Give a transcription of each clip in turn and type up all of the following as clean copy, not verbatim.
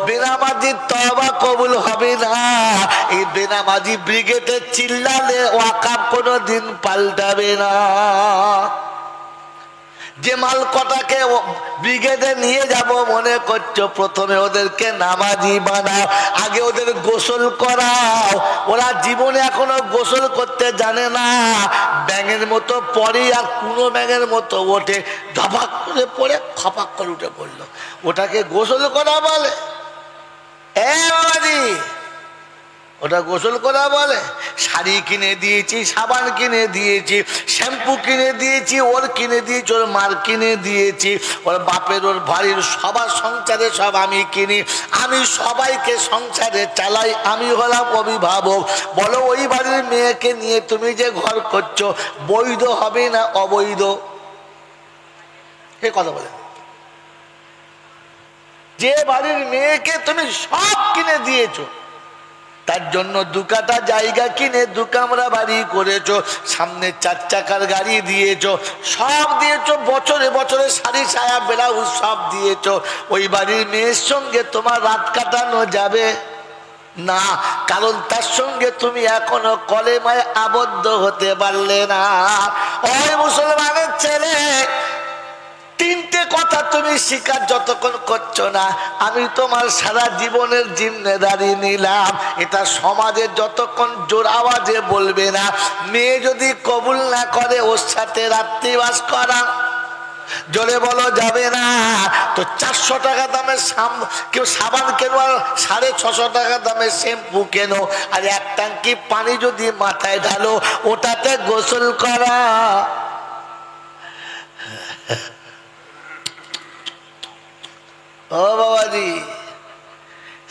বেনামাজি তওবা কবুল হবে না। এই বেনামাজি ব্রিগেডে চিল্লালে ওয়াকাব কোনোদিন পাল্টাবে না। যে মাল কটাকে ব্রিগেডে নিয়ে যাব মনে করছো, প্রথমে ওদেরকে নামাজি বানাও, আগে ওদের গোসল করাও। ওরা জীবনে এখনো গোসল করতে জানে না। ব্যাঙের মতো পরে আর কুনো ব্যাঙের মতো ওঠে, ধপাক করে পড়ে খপাক করে উঠে পড়লো, ওটাকে গোসল করা বলে? বাবাজি, ওটা গোসল করা বলে? শাড়ি কিনে দিয়েছি, সাবান কিনে দিয়েছি, শ্যাম্পু কিনে দিয়েছি, ওর কিনে দিয়েছি, ওর মার কিনে দিয়েছি, ওর বাপের ওর বাড়ির সবার সংসারে সব আমি কিনি, আমি সবাইকে সংসারে চালাই, আমি হলাম অভিভাবক। বলো ওই বাড়ির মেয়েকে নিয়ে তুমি যে ঘর করছো বৈধ হবে না অবৈধ? এ কথা বলে। যে বাড়ির মেয়েকে তুমি সব কিনে দিয়েছো, তার জন্য দুকাটা জায়গা কিনে দুকামরা বাড়ি করেছো, সামনে 4 চাকার গাড়ি দিয়েছো, সব দিয়েছো, বছরে বছরে শাড়ি ছায়া ব্লাউজ সব দিয়েছো, ওই বাড়ির মেয়ের সঙ্গে তোমার রাত কাটানো যাবে না, কারণ তার সঙ্গে তুমি এখনো কলেমায় আবদ্ধ হতে পারলে না। ওই মুসলমানের ছেলে, 3টে কথা তুমি স্বীকার যতক্ষণ করছো না, আমি তোমার সারা জীবনের জিম্মেদারি নিলাম। এটা সমাজে যতক্ষণ জোর আওয়াজে বলবে না, মেয়ে যদি কবুল না করে ওর সাথে রাত্রিবাস করা, জোরে বলো যাবে না। তো 400 টাকা দামের কেউ সাবান কেন, আর 650 টাকা দামের শ্যাম্পু কেন, আর 1 ট্যাঙ্কি পানি যদি মাথায় ঢালো ওটাতে গোসল করা। ও বাবাজি,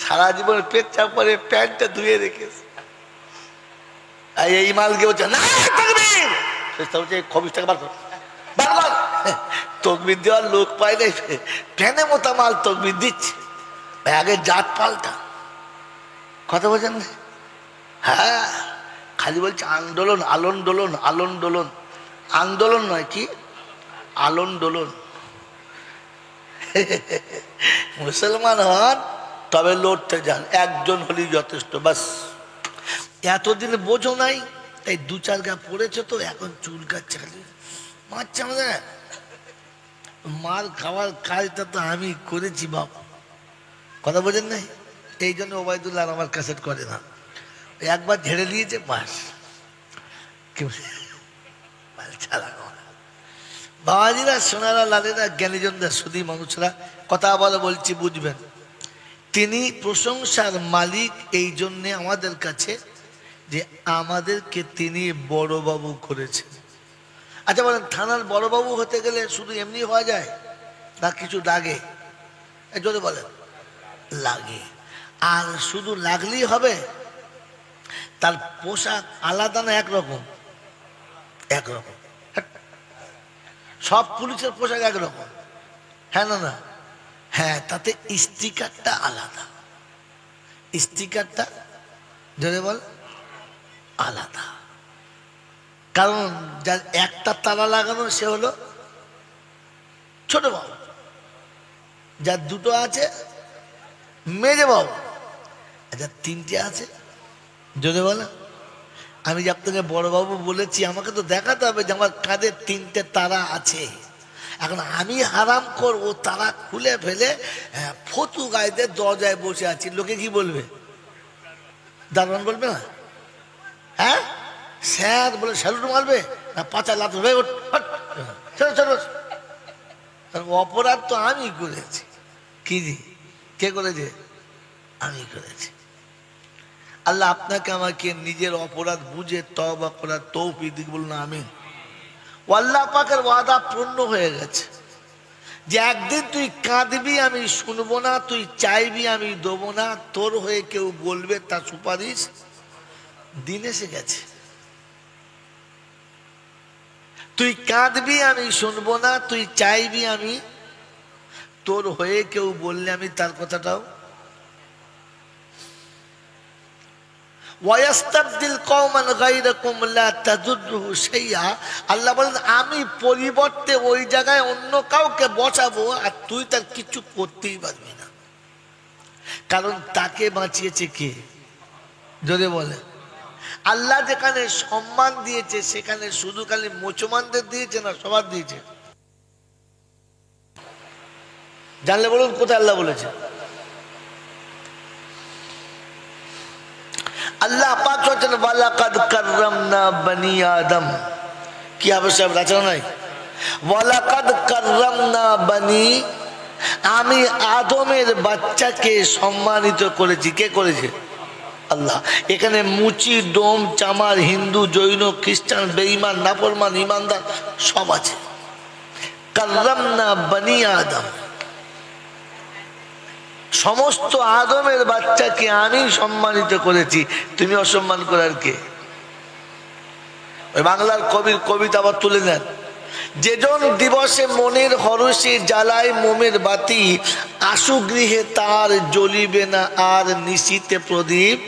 সারা জীবন পেচ্ছাপ করে প্যান্টটা ধুয়ে রেখেছে, এই মালকে বলছে না খবিস টাকা বার কর, তকবির দেওয়ার লোক পাই নাই, ফ্যানে মোতা মাল তকবির দিচ্ছে। আগে জাত পাল্টা, কথা বলছেন না? হ্যাঁ, খালি বলছে আন্দোলন, আলোন দোলন, আলোন দোলন, আন্দোলন নয় কি আলোন দোলন। মুসলমান হন তবে লড়তে যান, একজন হলেই যথেষ্ট, বাস। এতদিন বোঝো নাই, তাই 2-4 গা পড়েছে, তো এখন চুল কাচ্ছে, খালি মারছে আমাদের। মার খাওয়ার কাজটা তো আমি করেছি বাপ, কথা বোঝেন নাই? এই জন্য ওবায়দুল্লাহ আমার ক্যাসেট করে না, একবার ঝেড়ে দিয়েছে বাস। বাবাজিরা, সোনারা, লালেরা, জ্ঞানীজনরা, সুধী মানুষরা, কথা বলে বলছি বুঝবেন। তিনি প্রশংসার মালিক এই জন্যে আমাদের কাছে যে আমাদেরকে তিনি বড়বাবু করেছেন। আচ্ছা বলেন, থানার বড়বাবু হতে গেলে শুধু এমনি হওয়া যায় না, কিছু লাগে? যদি বলেন লাগে। আর শুধু লাগলেই হবে? তার পোশাক আলাদা না একরকম? একরকম। সব পুলিশের পোশাক একরকম? হ্যাঁ না না? হ্যাঁ, তাতে স্টিকারটা আলাদা, স্টিকারটা ধরে বল আলাদা। কারণ যার একটা তালা লাগানো সে হলো ছোট বাবু, যার 2টো আছে মেজে বাবু, যার 3টে আছে যদি বলে। আমি যে আপনাকে বড়বাবু বলেছি, আমাকে তো দেখাতে হবে যে আমার কাঁধে 3টে তারা আছে। এখন আমি হারাম করবো তারা খুলে ফেলে ফতু গাইতে দরজায় বসে আছি, লোকে কি বলবে? দারোয়ান বলবে না? হ্যাঁ, স্যার বলে স্যালুট মারবে না, পাচা লাত হয়ে অপরাধ তো আমি করেছি। কি কে করেছে? আমি করেছি। আল্লাহ আপনাকে আমাকে নিজের অপরাধ বুঝে তওবা করার তৌফিক দিক, বলুন আমিন। আল্লাহ পাকের ওয়াদা পূর্ণ হয়ে গেছে যে একদিন তুই কাঁদবি আমি শুনবো না, তুই চাইবি আমি দেবো না, তোর হয়ে কেউ বলবে তার সুপারিশ দিন এসে গেছে। তুই কাঁদবি আমি শুনবো না, তুই চাইবি আমি, তোর হয়ে কেউ বললে আমি তার কথাটাও। আল্লাহ বলেন আমি পরিবর্তে ওই জায়গায় অন্য কাউকে বসাবো, আর তুই তার কিছু করতেই পারবি না। কারণ তাকে বাঁচিয়েছে কে? যদি বলে আল্লাহ যেখানে সম্মান দিয়েছে সেখানে শুধু খালি মুসলমানদের দিয়েছে না, সবার দিয়েছে? জানলে বলুন কোথায় আল্লাহ বলেছে? আল্লাহ পাক বলেছেন ওয়ালাকাদ কাররামনা বনি আদম। কি হবে সাহেব রাচনা নাই? ওয়ালাকাদ কাররামনা বনি, আমি আদমের বাচ্চাকে সম্মানিত করেছি। কে করেছে? আল্লাহ। এখানে মুচি ডোম চামার হিন্দু জৈন খ্রিস্টান বেঈমান নাফরমান ইমানদার সব আছে। কাররামনা বনি আদম, সমস্ত আদমের বাচ্চাকে আমি সম্মানিত করেছি, তুমি অসম্মান করার কে? ওই বাংলার কবির কবিতা আবার তুলে নেন, যেজন দিবসে মনের হরষে জ্বালায় মোমের বাতি, আশু গৃহে তার জ্বলিবে না আর নিশীতে প্রদীপ।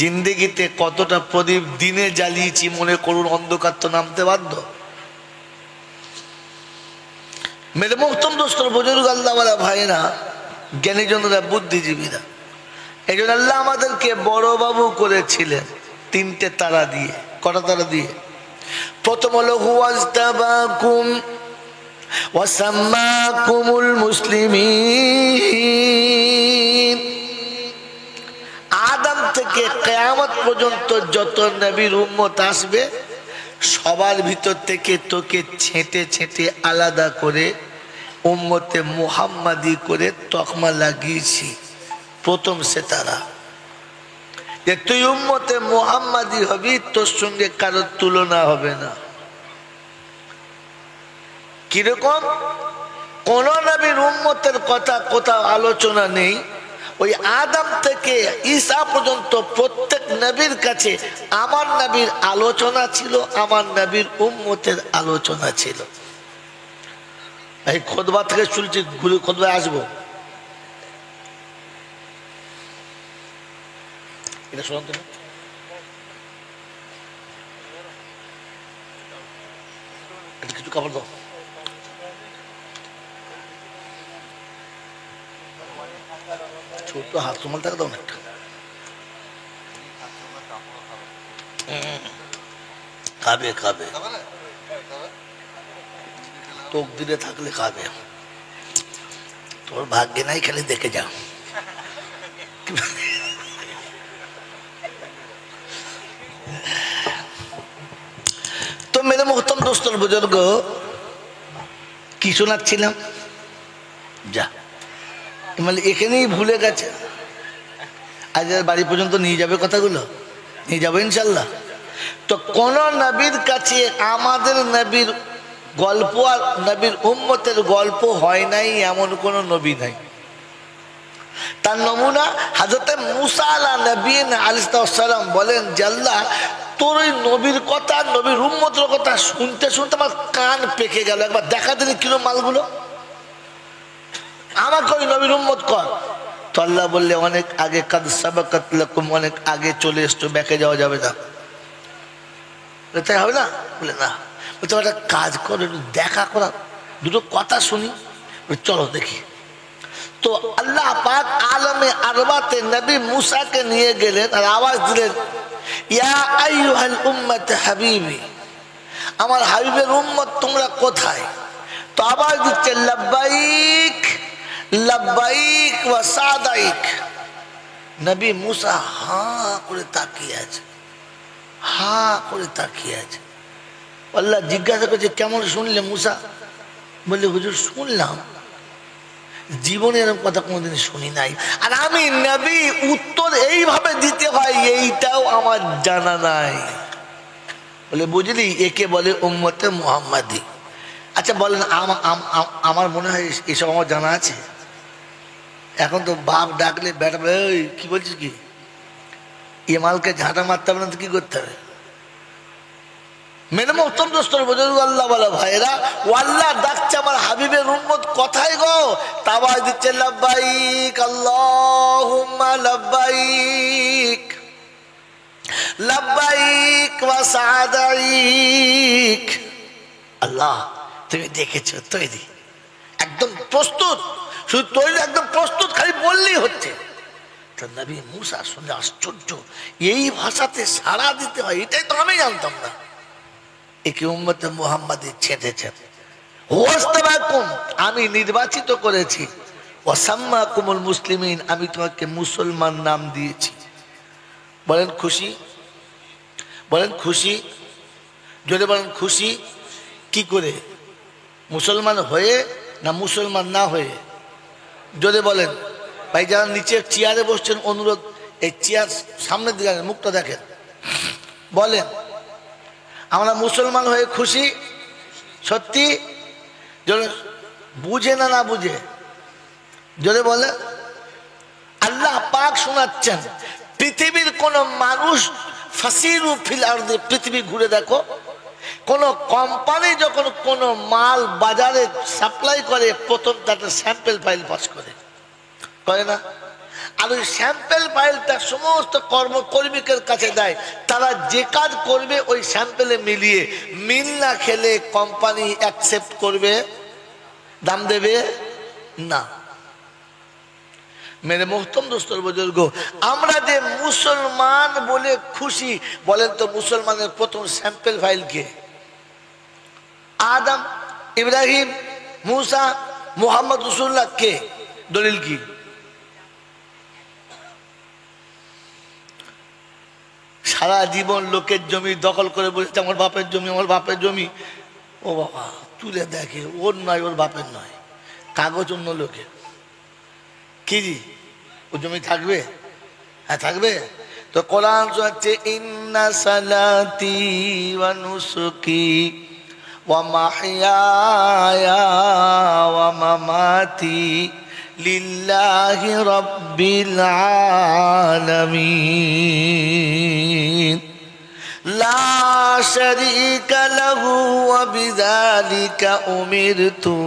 জিন্দেগিতে কতটা প্রদীপ দিনে জ্বালিয়েছি মনে করুন, অন্ধকার তো নামতে বাধ্য। মেরে মোহতম দোস্তর বুজুর্গ আল্লাহওয়ালা ভাইরা, জ্ঞানীজনরা, বুদ্ধিজীবীরা, এই জন্য আল্লাহ আমাদেরকে বড় বাবু করেছিলেন তিনটে তারা দিয়ে। কটা তারা দিয়ে? প্রথম হলো হুয়াজতাবাকুম ওয়াসাম্মাকুমুল মুসলিমিন। আদম থেকে কিয়ামত পর্যন্ত যত নবীর উম্মত আসবে সবার ভিতর থেকে তোকে ছেঁটে ছেঁটে আলাদা করে উম্মতে মুহাম্মাদি করে তকমা লাগিয়েছি। প্রথম সে তারা যে তুই উম্মতে মুহাম্মাদি হবি, তোর সঙ্গে কারোর তুলনা হবে না। কিরকম? কোন নবীর উম্মতের কথা কোথাও আলোচনা নেই। ওই আদম থেকে ঈসা পর্যন্ত প্রত্যেক নবীর কাছে আমার নবীর আলোচনা ছিল, আমার নবীর উম্মতের আলোচনা ছিল। এই খুতবা থেকে শুনছি, খুতবায় আসবো, এটা শোনান তো। কিছু কাপড় দাও। ছোট হাত রুমাল থাকে দাও না একটা। খাবে খাবে, তোক দিলে থাকলে খাবে, তোর ভাগ্যে নাই, খালি দেখে যাও। তো মেরে মোহতম দোস্তর বুজুর্গ, কি শোনাচ্ছিলাম? যা মানে এখানেই ভুলে গেছে। আজ বাড়ি পর্যন্ত নিয়ে যাবে কথাগুলো, নিয়ে যাবো ইনশাল্লাহ। তো কোন নবীর কাছে আমাদের নবীর গল্প আর নবীর উম্মতের গল্প হয় নাই এমন কোন নবী নাই। তার নমুনা হযরত মুসা আলাইহিস সালাম বলেন যে আল্লাহ, তোর ওই নবীর কথা, নবীর উম্মতের কথা শুনতে শুনতে আমার কান পেকে গেল, একবার দেখা দিলে কিরম মালগুলো, আমাকে ওই নবীর উম্মত কর। তো আল্লাহ বললে অনেক আগে, কাদ সাবাকাত লাকুম, অনেক আগে চলে এসছো, ব্যাকে যাওয়া যাবে না। তাই হবে না? বলে না, বলতে একটা কাজ করো, একটু দেখা করা, দুটো কথা শুনি। চলো দেখি। তো আল্লাহ পাক আলমে আরবাতে নবী মুসাকে নিয়ে গেলেন আর আওয়াজ দিলেন, ইয়া আইয়ুহাল উম্মাত হাবিবি, আমার হাবিবের উম্মত তোমরা কোথায়? তো আওয়াজ দিচ্ছে লাব্বাইক লাব্বাইক ওয়া সাদাইক। নবী মুসা হা করে তাকিয়ে আছে, হা করে তাকিয়ে আছে। আল্লাহ জিজ্ঞাসা করছে, কেমন শুনলে মুসা? বললে হুজুর শুনলাম, জীবনে এরকম কথা কোনোদিন শুনি নাই, আর আমি নবী উত্তর এইভাবে দিতে হয় এইটাও আমার জানা নাই। বলে বুঝলি, একে বলে উম্মতে মুহাম্মাদি। আচ্ছা বলেন, আমার মনে হয় এসব আমার জানা আছে। এখন তো বাপ ডাকলে বেটা বলে, ওই কি বলছিস কি, এ মালকে ঝাঁটা মারতে হবে না তো কি করতে হবে? মেরে মোহতরম দোস্তর বুজুর্গ আল্লাহ ওয়ালা ভাইরা, ও আল্লাহ ডাকছে আমার হাবিবের উম্মত কোথায় গো? তাওয়াজ দিচ্ছে লাব্বাইক আল্লাহুম্মা লাব্বাইক লাব্বাইক ওয়া সাদাইক। আল্লাহ তুমি দেখেছো তৈরি, একদম প্রস্তুত, শুধু তৈরি একদম প্রস্তুত, খালি তা নবী মুসা শুনে আশ্চর্য, এই ভাষাতে সাড়া দিতে হয়, এটাই তো আমি জানতাম না। একে উম্মতে মুহাম্মাদি ছেঁটেছেন। ওয়াস্তাবাকুম, আমি নির্বাচিত করেছি। ওয়াসাম্মাকুমুল মুসলিমিন, আমি তোমাকে মুসলমান নাম দিয়েছি। বলেন খুশি, বলেন খুশি, যদি বলেন খুশি। কি করে? মুসলমান হয়ে না মুসলমান না হয়ে? যদি বলেন। ভাই যারা নিচে চেয়ারে বসছেন অনুরোধ, এই চেয়ার সামনের দিকে মুখটা দেখেন, বলেন আমরা মুসলমান হয়ে খুশি? সত্যি? বুঝে না না বুঝে? যদি বলে। আল্লাহ পাক শোনাচ্ছেন, পৃথিবীর কোন মানুষ ফাসিরু ফিল আরদি, পৃথিবী ঘুরে দেখো, কোন কোম্পানি যখন কোন মাল বাজারে সাপ্লাই করে, প্রথম তার স্যাম্পল ফাইল পাস করে না? আর ওই স্যাম্পল ফাইলটা সমস্ত কর্মকর্মীদের কাছে দেয়, তারা যে কাজ করবে ওই স্যাম্পলে মিলিয়ে, মিল না খেলে কোম্পানি অ্যাকসেপ্ট করবে, দাম দেবে না। মেরে মোহতরম দোস্তর বুজুর্গ, আমরা যে মুসলমান বলে খুশি, বলেন তো মুসলমানের প্রথম স্যাম্পল ফাইল কে? আদম, ইব্রাহিম, মুসা, মুহাম্মদ রাসূলুল্লাহ। কে? দলিল কি? সারা জীবন লোকের জমি দখল করে বলেছে আমার বাপের জমি, আমার বাপের জমি। ও বাবা, তুলে দেখে ওর নয়, ওর বাপের নয়, কাগজ অন্য লোকের। কি জি ও জমি থাকবে? হ্যাঁ থাকবে তো। কোরআন শোনাচ্ছে, ইন্না সালাতি ওয়া নুসুকি ওয়া মাহইয়ায়া ওয়া মামাতি লিল্লাহি রাব্বিল আলামিন লা শারীকা লাহু ওয়া বিযালিকা উমিরতু।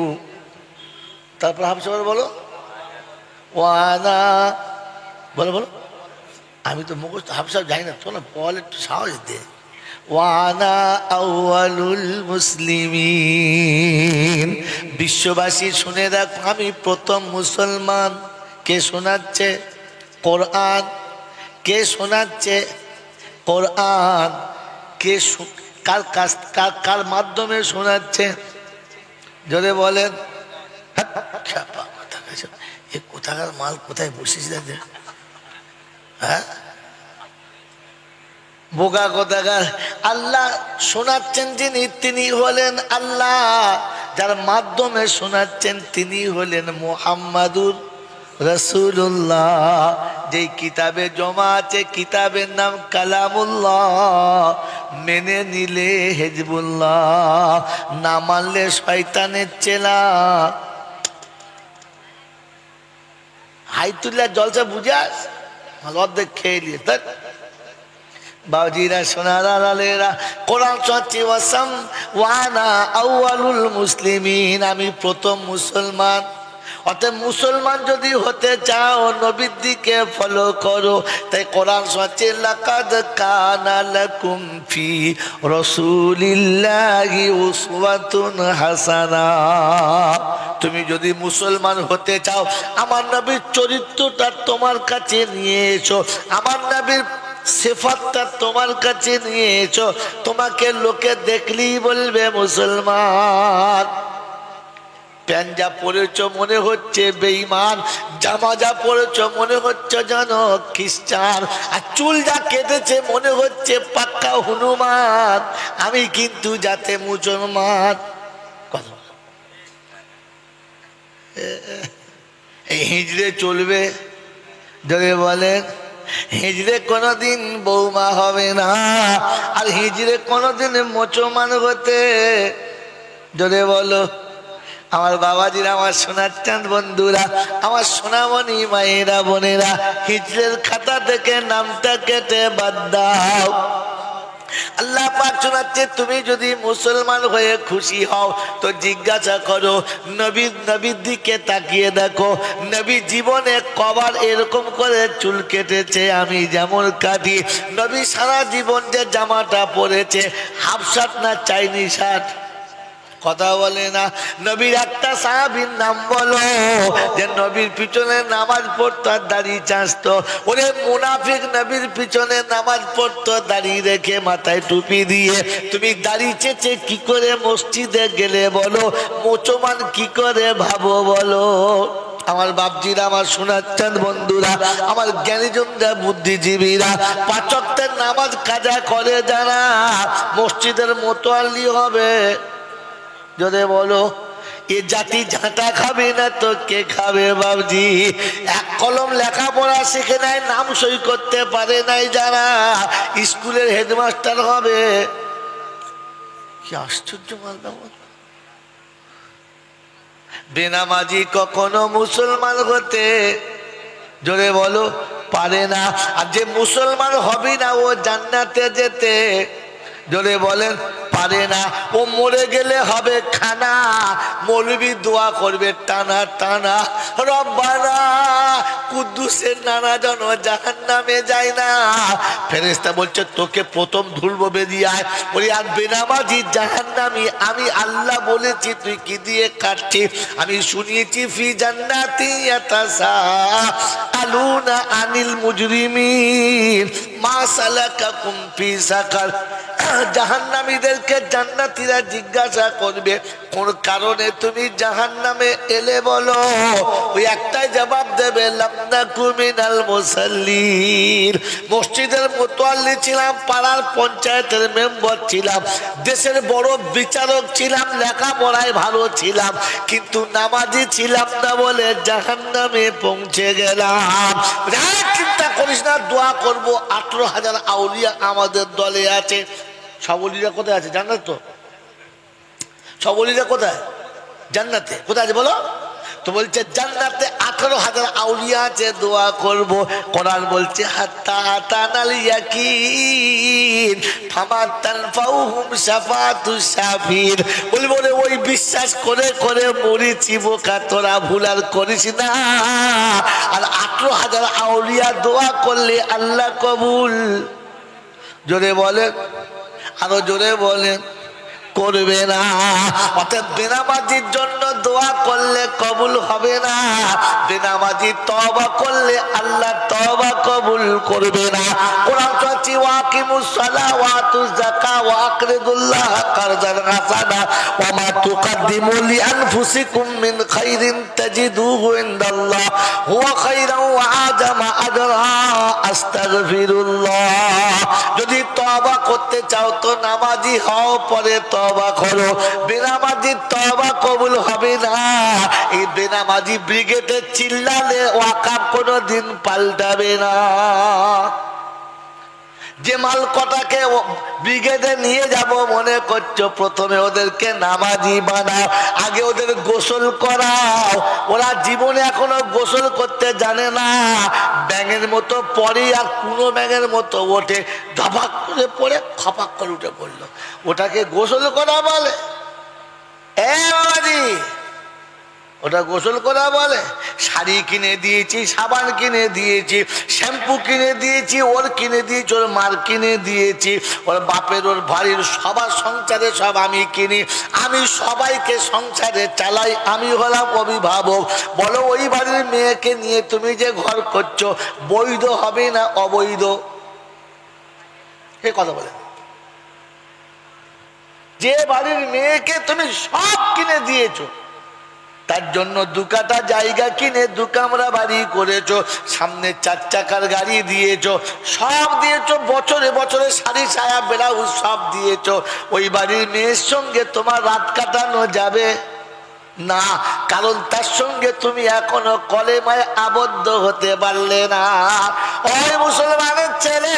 তারপর হাফসা বলো, ওয়ানা, বলো বলো, আমি তো মুখস্থ হাফসা যাই না, তোমরা বল, একটু সাহস দে। ওয়ানা আউয়ালুল মুসলিমিন, বিশ্ববাসী শুনে রাখো আমি প্রথম মুসলমান। কে শোনাচ্ছে? কোরআন। কে শোনাচ্ছে? কোরআন। কে কার কাছ, কার মাধ্যমে শোনাচ্ছে? যদি বলেন কোথাকার মাল কোথায় বসেছিলেন? হ্যাঁ বোকা কোথাকার। আল্লাহ শোনাচ্ছেন যিনি, তিনি হলেন আল্লাহ। যার মাধ্যমে শোনাচ্ছেন তিনি হলেন মুহাম্মাদুর রাসূলুল্লাহ। যেই কিতাবে জমা আছে, কিতাবের নাম কালামুল্লাহ। মেনে নিলে হিজবুল্লাহ, না মানলে শয়তানের চেলা। হাইতুল্লাহ জলসা বুঝাস, অর্ধেক খেয়ে নিয়ে। বাবজিরা সোনারা লালেরা, কোরআন শোনাচ্ছি, ওয়াসাম ওয়ানা আউয়ালুল মুসলিমিন, আমি প্রথম মুসলমান। অতএব মুসলমান যদি হতে চাও নবীর দিকে ফলো করো। তাই কোরআন শোনাচ্ছে, লাকাদ কানা লাকুম ফি রাসূলিল্লাহি উসওয়াতুন হাসানা। তুমি যদি মুসলমান হতে চাও, আমার নবীর চরিত্রটা তোমার কাছে নিয়ে এসো, আমার নবীর সিফাতটা তোমার কাছে নিয়ে এসো। তোমাকে লোকে দেখলেই বলবে মুসলমান। প্যান্ট যা পরেছ মনে হচ্ছে বেঈমান, জামা যা পরেছ মনে হচ্ছে যেন খ্রিস্টান, আর চুল যা কেটেছে মনে হচ্ছে পাক্কা হনুমান। আমি কিন্তু যাতে মুসলমান। কথা এই হিজড়ে চলবে? যদি বলেন হিজড়ে কোনোদিন বৌমা হবে না, আর হিজড়ে কোনোদিন মুসলমান হতে। যদি বলো আমার বাবাজিরা, আমার সোনার চাঁদ বন্ধুরা, আমার সোনামণি মায়েরা বোনেরা, হিজড়ের খাতা থেকে নামটা কেটে বাদ দাও। আল্লাহ পাক শোনাচ্ছে, তুমি যদি মুসলমান হয়ে খুশি হও তো জিজ্ঞাসা করো, নবীর দিকে তাকিয়ে দেখো, নবী জীবনে কবার এরকম করে চুল কেটেছে আমি যেমন কাটি? নবী সারা জীবন যে জামাটা পরেছে, হাফ শার্ট না চাইনি শার্ট? কথা বলে না। নবীর একটা সাহাবীর নাম বলো যে নবীর পিছনে নামাজ পড়তো আর দাড়ি চাঁচতো। ওরে মুনাফিক, নবীর পিছনে নামাজ পড়তো দাড়ি রেখে মাথায় টুপি দিয়ে। তুমি দাড়ি চেঁচে কি করে মসজিদে গেলে বলো? মুসলমান কি করে ভাবো বলো? আমার বাপজিরা, আমার শোনাচ্ছেন বন্ধুরা, আমার জ্ঞানীজনরা, বুদ্ধিজীবীরা, পাঁচ ওয়াক্তের নামাজ কাজা করে যারা মসজিদের মোতোয়াল্লি হবে, যদি বলো এ জাতি ঝাঁটা খাবে না তো কে খাবে? বাবজি, এক কলম লেখাপড়া শিখে নাই, নাম সই করতে পারে নাই যারা স্কুলের হেডমাস্টার হবে। কি আশ্চর্য মালদা! বেনামাজি কখনো মুসলমান হতে, জোরে বলো, পারে না। আর যে মুসলমান হবে না ও জান্নাতে যেতে, জোরে বলেন, পারে না। ও মরে গেলে হবে খানা, মৌলবি দোয়া করবে টানা টানা, রব্বানা কুদ্দুসের নানা জন জাহান্নামে যায় না। ফেরেশতা বলছে তোকে প্রথম ধুলবো, বেরিয়ে আয়। বলি আর বেনামাজি জাহান্নামী, আমি আল্লাহ বলেছি, তুই কি দিয়ে কাটছিস? আমি শুনিয়েছি ফি জান্নাতি ইয়াতাসাআলুনা আনিল মুজরিমিন মা সালাকাকুম ফি সাকার। জাহান্নামীদেরকে জান্নাতীরা জিজ্ঞাসা করবে কোন কারণে তুমি জাহান্নামে এলে বলো? ওই একটাই জবাব দেবে, লাম নাকু মিনাল মুসাল্লিন। মসজিদের মুতওয়াল্লি ছিলাম, পাড়ার পঞ্চায়েতের মেম্বার ছিলাম, দেশের বড় বিচারক ছিলাম, লেখাপড়ায় ভালো ছিলাম, কিন্তু নামাজি ছিলাম না বলে জাহান্নামে পৌঁছে গেলাম। চিন্তা করিস না, দোয়া করবো। 18,000 আউলিয়া আমাদের দলে আছে। সব অলিরা কোথায় আছে জান্নাত? তো সব অলিরা কোথায়? জান্নাতে। কোথায় আছে বলো? তো বলছে জান্নাতে 18,000 আউলিয়া আছে, দোয়া করব। কোরআন বলছে হাত্তা আতানাল ইয়াকিন ফামা তানফাউহুম শাফাতুশ শাফির। বলবো রে ওই বিশ্বাস করে করে মরেছি বোকা, তোরা ভুল আর করিস না। আর 18,000 আউলিয়া দোয়া করলে আল্লাহ কবুল, জোরে বলেন, আরো জোরে বলেন, করবে না। অর্থাৎ বেনামাজির জন্য দোয়া করলে কবুল হবে না, বেনামাজি তওবা করলে আল্লাহ তওবা কবুল করবে না। কোরআন বলছে ওয়াকিমুস সালাহ ওয়া আতুজ যাকাত ওয়া আকরিদুল্লাহ কারজান হাসানা ওয়া মা তুকদ্দিমু লিআনফুসিকুম মিন খাইরিন তাজিদুহু ইনদাল্লাহ হুয়া খাইরান ওয়া আযামা আজরা আস্তাগফিরুল্লাহ। যদি তওবা করতে চাও তো নামাজি হও, পরে তওবা করো। বেনামাজি তওবা কবুল হবে না। এই বেনামাজি ব্রিগেডে চিল্লালে ওয়াকাব কোনোদিন পাল্টাবে না। যে মাল কটাকে ব্রিগেডে নিয়ে যাব মনে করছো, প্রথমে ওদেরকে নামাজি বানাও, আগে ওদের গোসল করাও। ওরা জীবনে এখনো গোসল করতে জানে না। ব্যাঙের মতো পরে আর কোনো ব্যাঙের মতো ওঠে, ধপাক করে পড়ে খপাক করে উঠে পড়লো, ওটাকে গোসল করা বলে? বাবাজি, ওটা গোসল করা বলে? শাড়ি কিনে দিয়েছি, সাবান কিনে দিয়েছি, শ্যাম্পু কিনে দিয়েছি, ওর কিনে দিয়েছি, ওর মার কিনে দিয়েছি, ওর বাপের, ওর ভাইয়ের, সবার সংসারে সব আমি কিনি, আমি সবাইকে সংসারে চালাই, আমি হলাম অভিভাবক। বলো ওই বাড়ির মেয়েকে নিয়ে তুমি যে ঘর করছো বৈধ হবে না অবৈধ? এ কথা বলে। যে বাড়ির মেয়েকে তুমি সব কিনে দিয়েছো, তার জন্য 2 কাঠা জায়গা কিনে 2 কামরা বাড়ি করেছো, সামনে 4 চাকার গাড়ি দিয়েছো, সব দিয়েছো, বছরে বছরে শাড়ি সায়া ব্লাউজ সব দিয়েছো, ওই বাড়ির মেয়ের সঙ্গে তোমার রাত কাটানো যাবে না, কারণ তার সঙ্গে তুমি এখনো কলেমায় আবদ্ধ হতে পারলে না। ওই মুসলমানের ছেলে,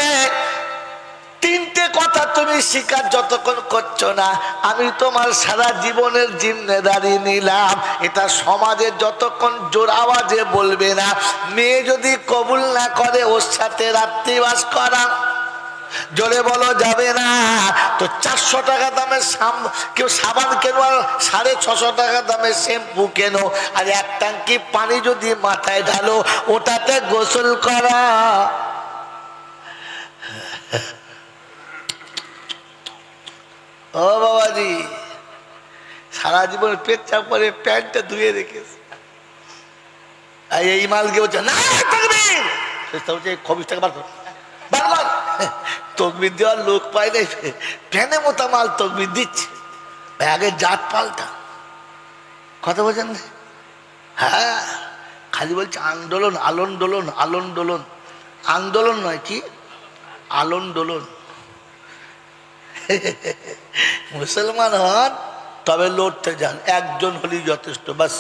3টে কথা তুমি স্বীকার যতক্ষণ করছো না, আমি তোমার সারা জীবনের জিম্মেদারি নিলাম, এটা সমাজে যতক্ষণ জোর আওয়াজে বলবে না। মেয়ে যদি কবুল না করে ওর সাথে রাত্রিবাস করা, জোরে বলো, যাবে না। তো 400 টাকা দামের কেউ সাবান কেন, আর 650 টাকা দামের শ্যাম্পু কেন, আর 1 ট্যাঙ্কি পানি যদি মাথায় ঢালো ওটাতে গোসল করা। ও বাবাজি, সারা জীবন পেচ্ছাপ করে প্যান্টটা ধুয়ে রেখেছে, এই মালকে বলছে না তাকবীর, খবিসটাকে বার কর, বারবার তকবির দেওয়ার লোক পাই নাই, ফ্যানে মোতা মাল তকবির দিচ্ছে। আগে জাত পাল্টা কথা বলছেন, হ্যাঁ খালি বলছে আন্দোলন আলোন দোলন, আলোন দোলন, আন্দোলন নয় কি আলোন দোলন। মুসলমান হন তবে লড়তে যান, একজন হলেই যথেষ্ট, বাস।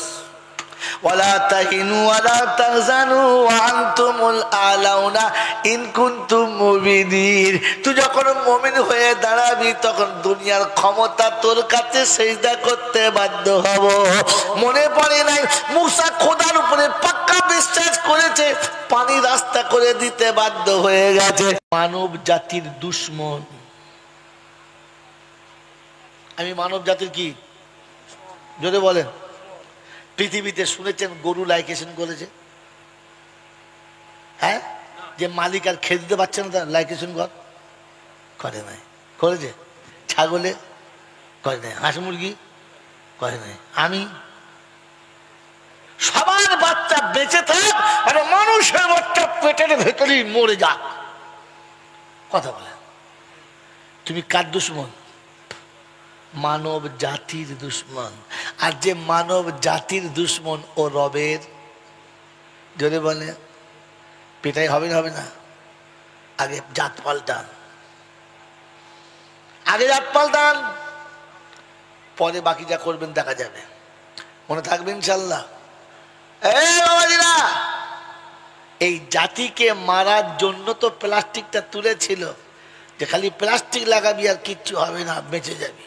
ওয়ালা তাহিনু ওয়ালা তাহজানু ওয়া আনতুমুল আলাউনা ইন কুনতুম মুমিনিন। তুই যখন মুমিন হয়ে দাঁড়াবি তখন দুনিয়ার ক্ষমতা তোর কাছে সিজদা করতে বাধ্য হব। মনে পড়ে নাই মুসা খোদার উপরে পাক্কা বিশ্বাস করেছে, পানি রাস্তা করে দিতে বাধ্য হয়ে গেছে। মানব জাতির দুশমন। আমি মানব জাতির কি যদি বলেন, পৃথিবীতে শুনেছেন গরু লাইকেশন করেছে? হ্যাঁ, যে মালিক আর খেতে দিতে পারছে না তার লাইকেশন করে নাই, করেছে? ছাগলে করে নাই, হাঁস মুরগি করে নাই। আমি সবার বাচ্চা বেঁচে থাক আর মানুষের বাচ্চা পেটের ভেতরেই মরে যাক। কথা বলে তুমি কার দুশমন? মানব জাতির দুশ্মন। আর যে মানব জাতির দুশ্মন ও রবের, যদি বলে পেটাই হবে না, হবে না, আগে জাত পাল্টান, আগে জাত পাল্টান, পরে বাকি যা করবেন দেখা যাবে। মনে থাকবে ইনশাল্লাহ। বাবাজিরা, এই জাতিকে মারার জন্য তো প্লাস্টিকটা তুলেছিল, যে খালি প্লাস্টিক লাগাবি আর কিচ্ছু হবে না, বেঁচে যাবি।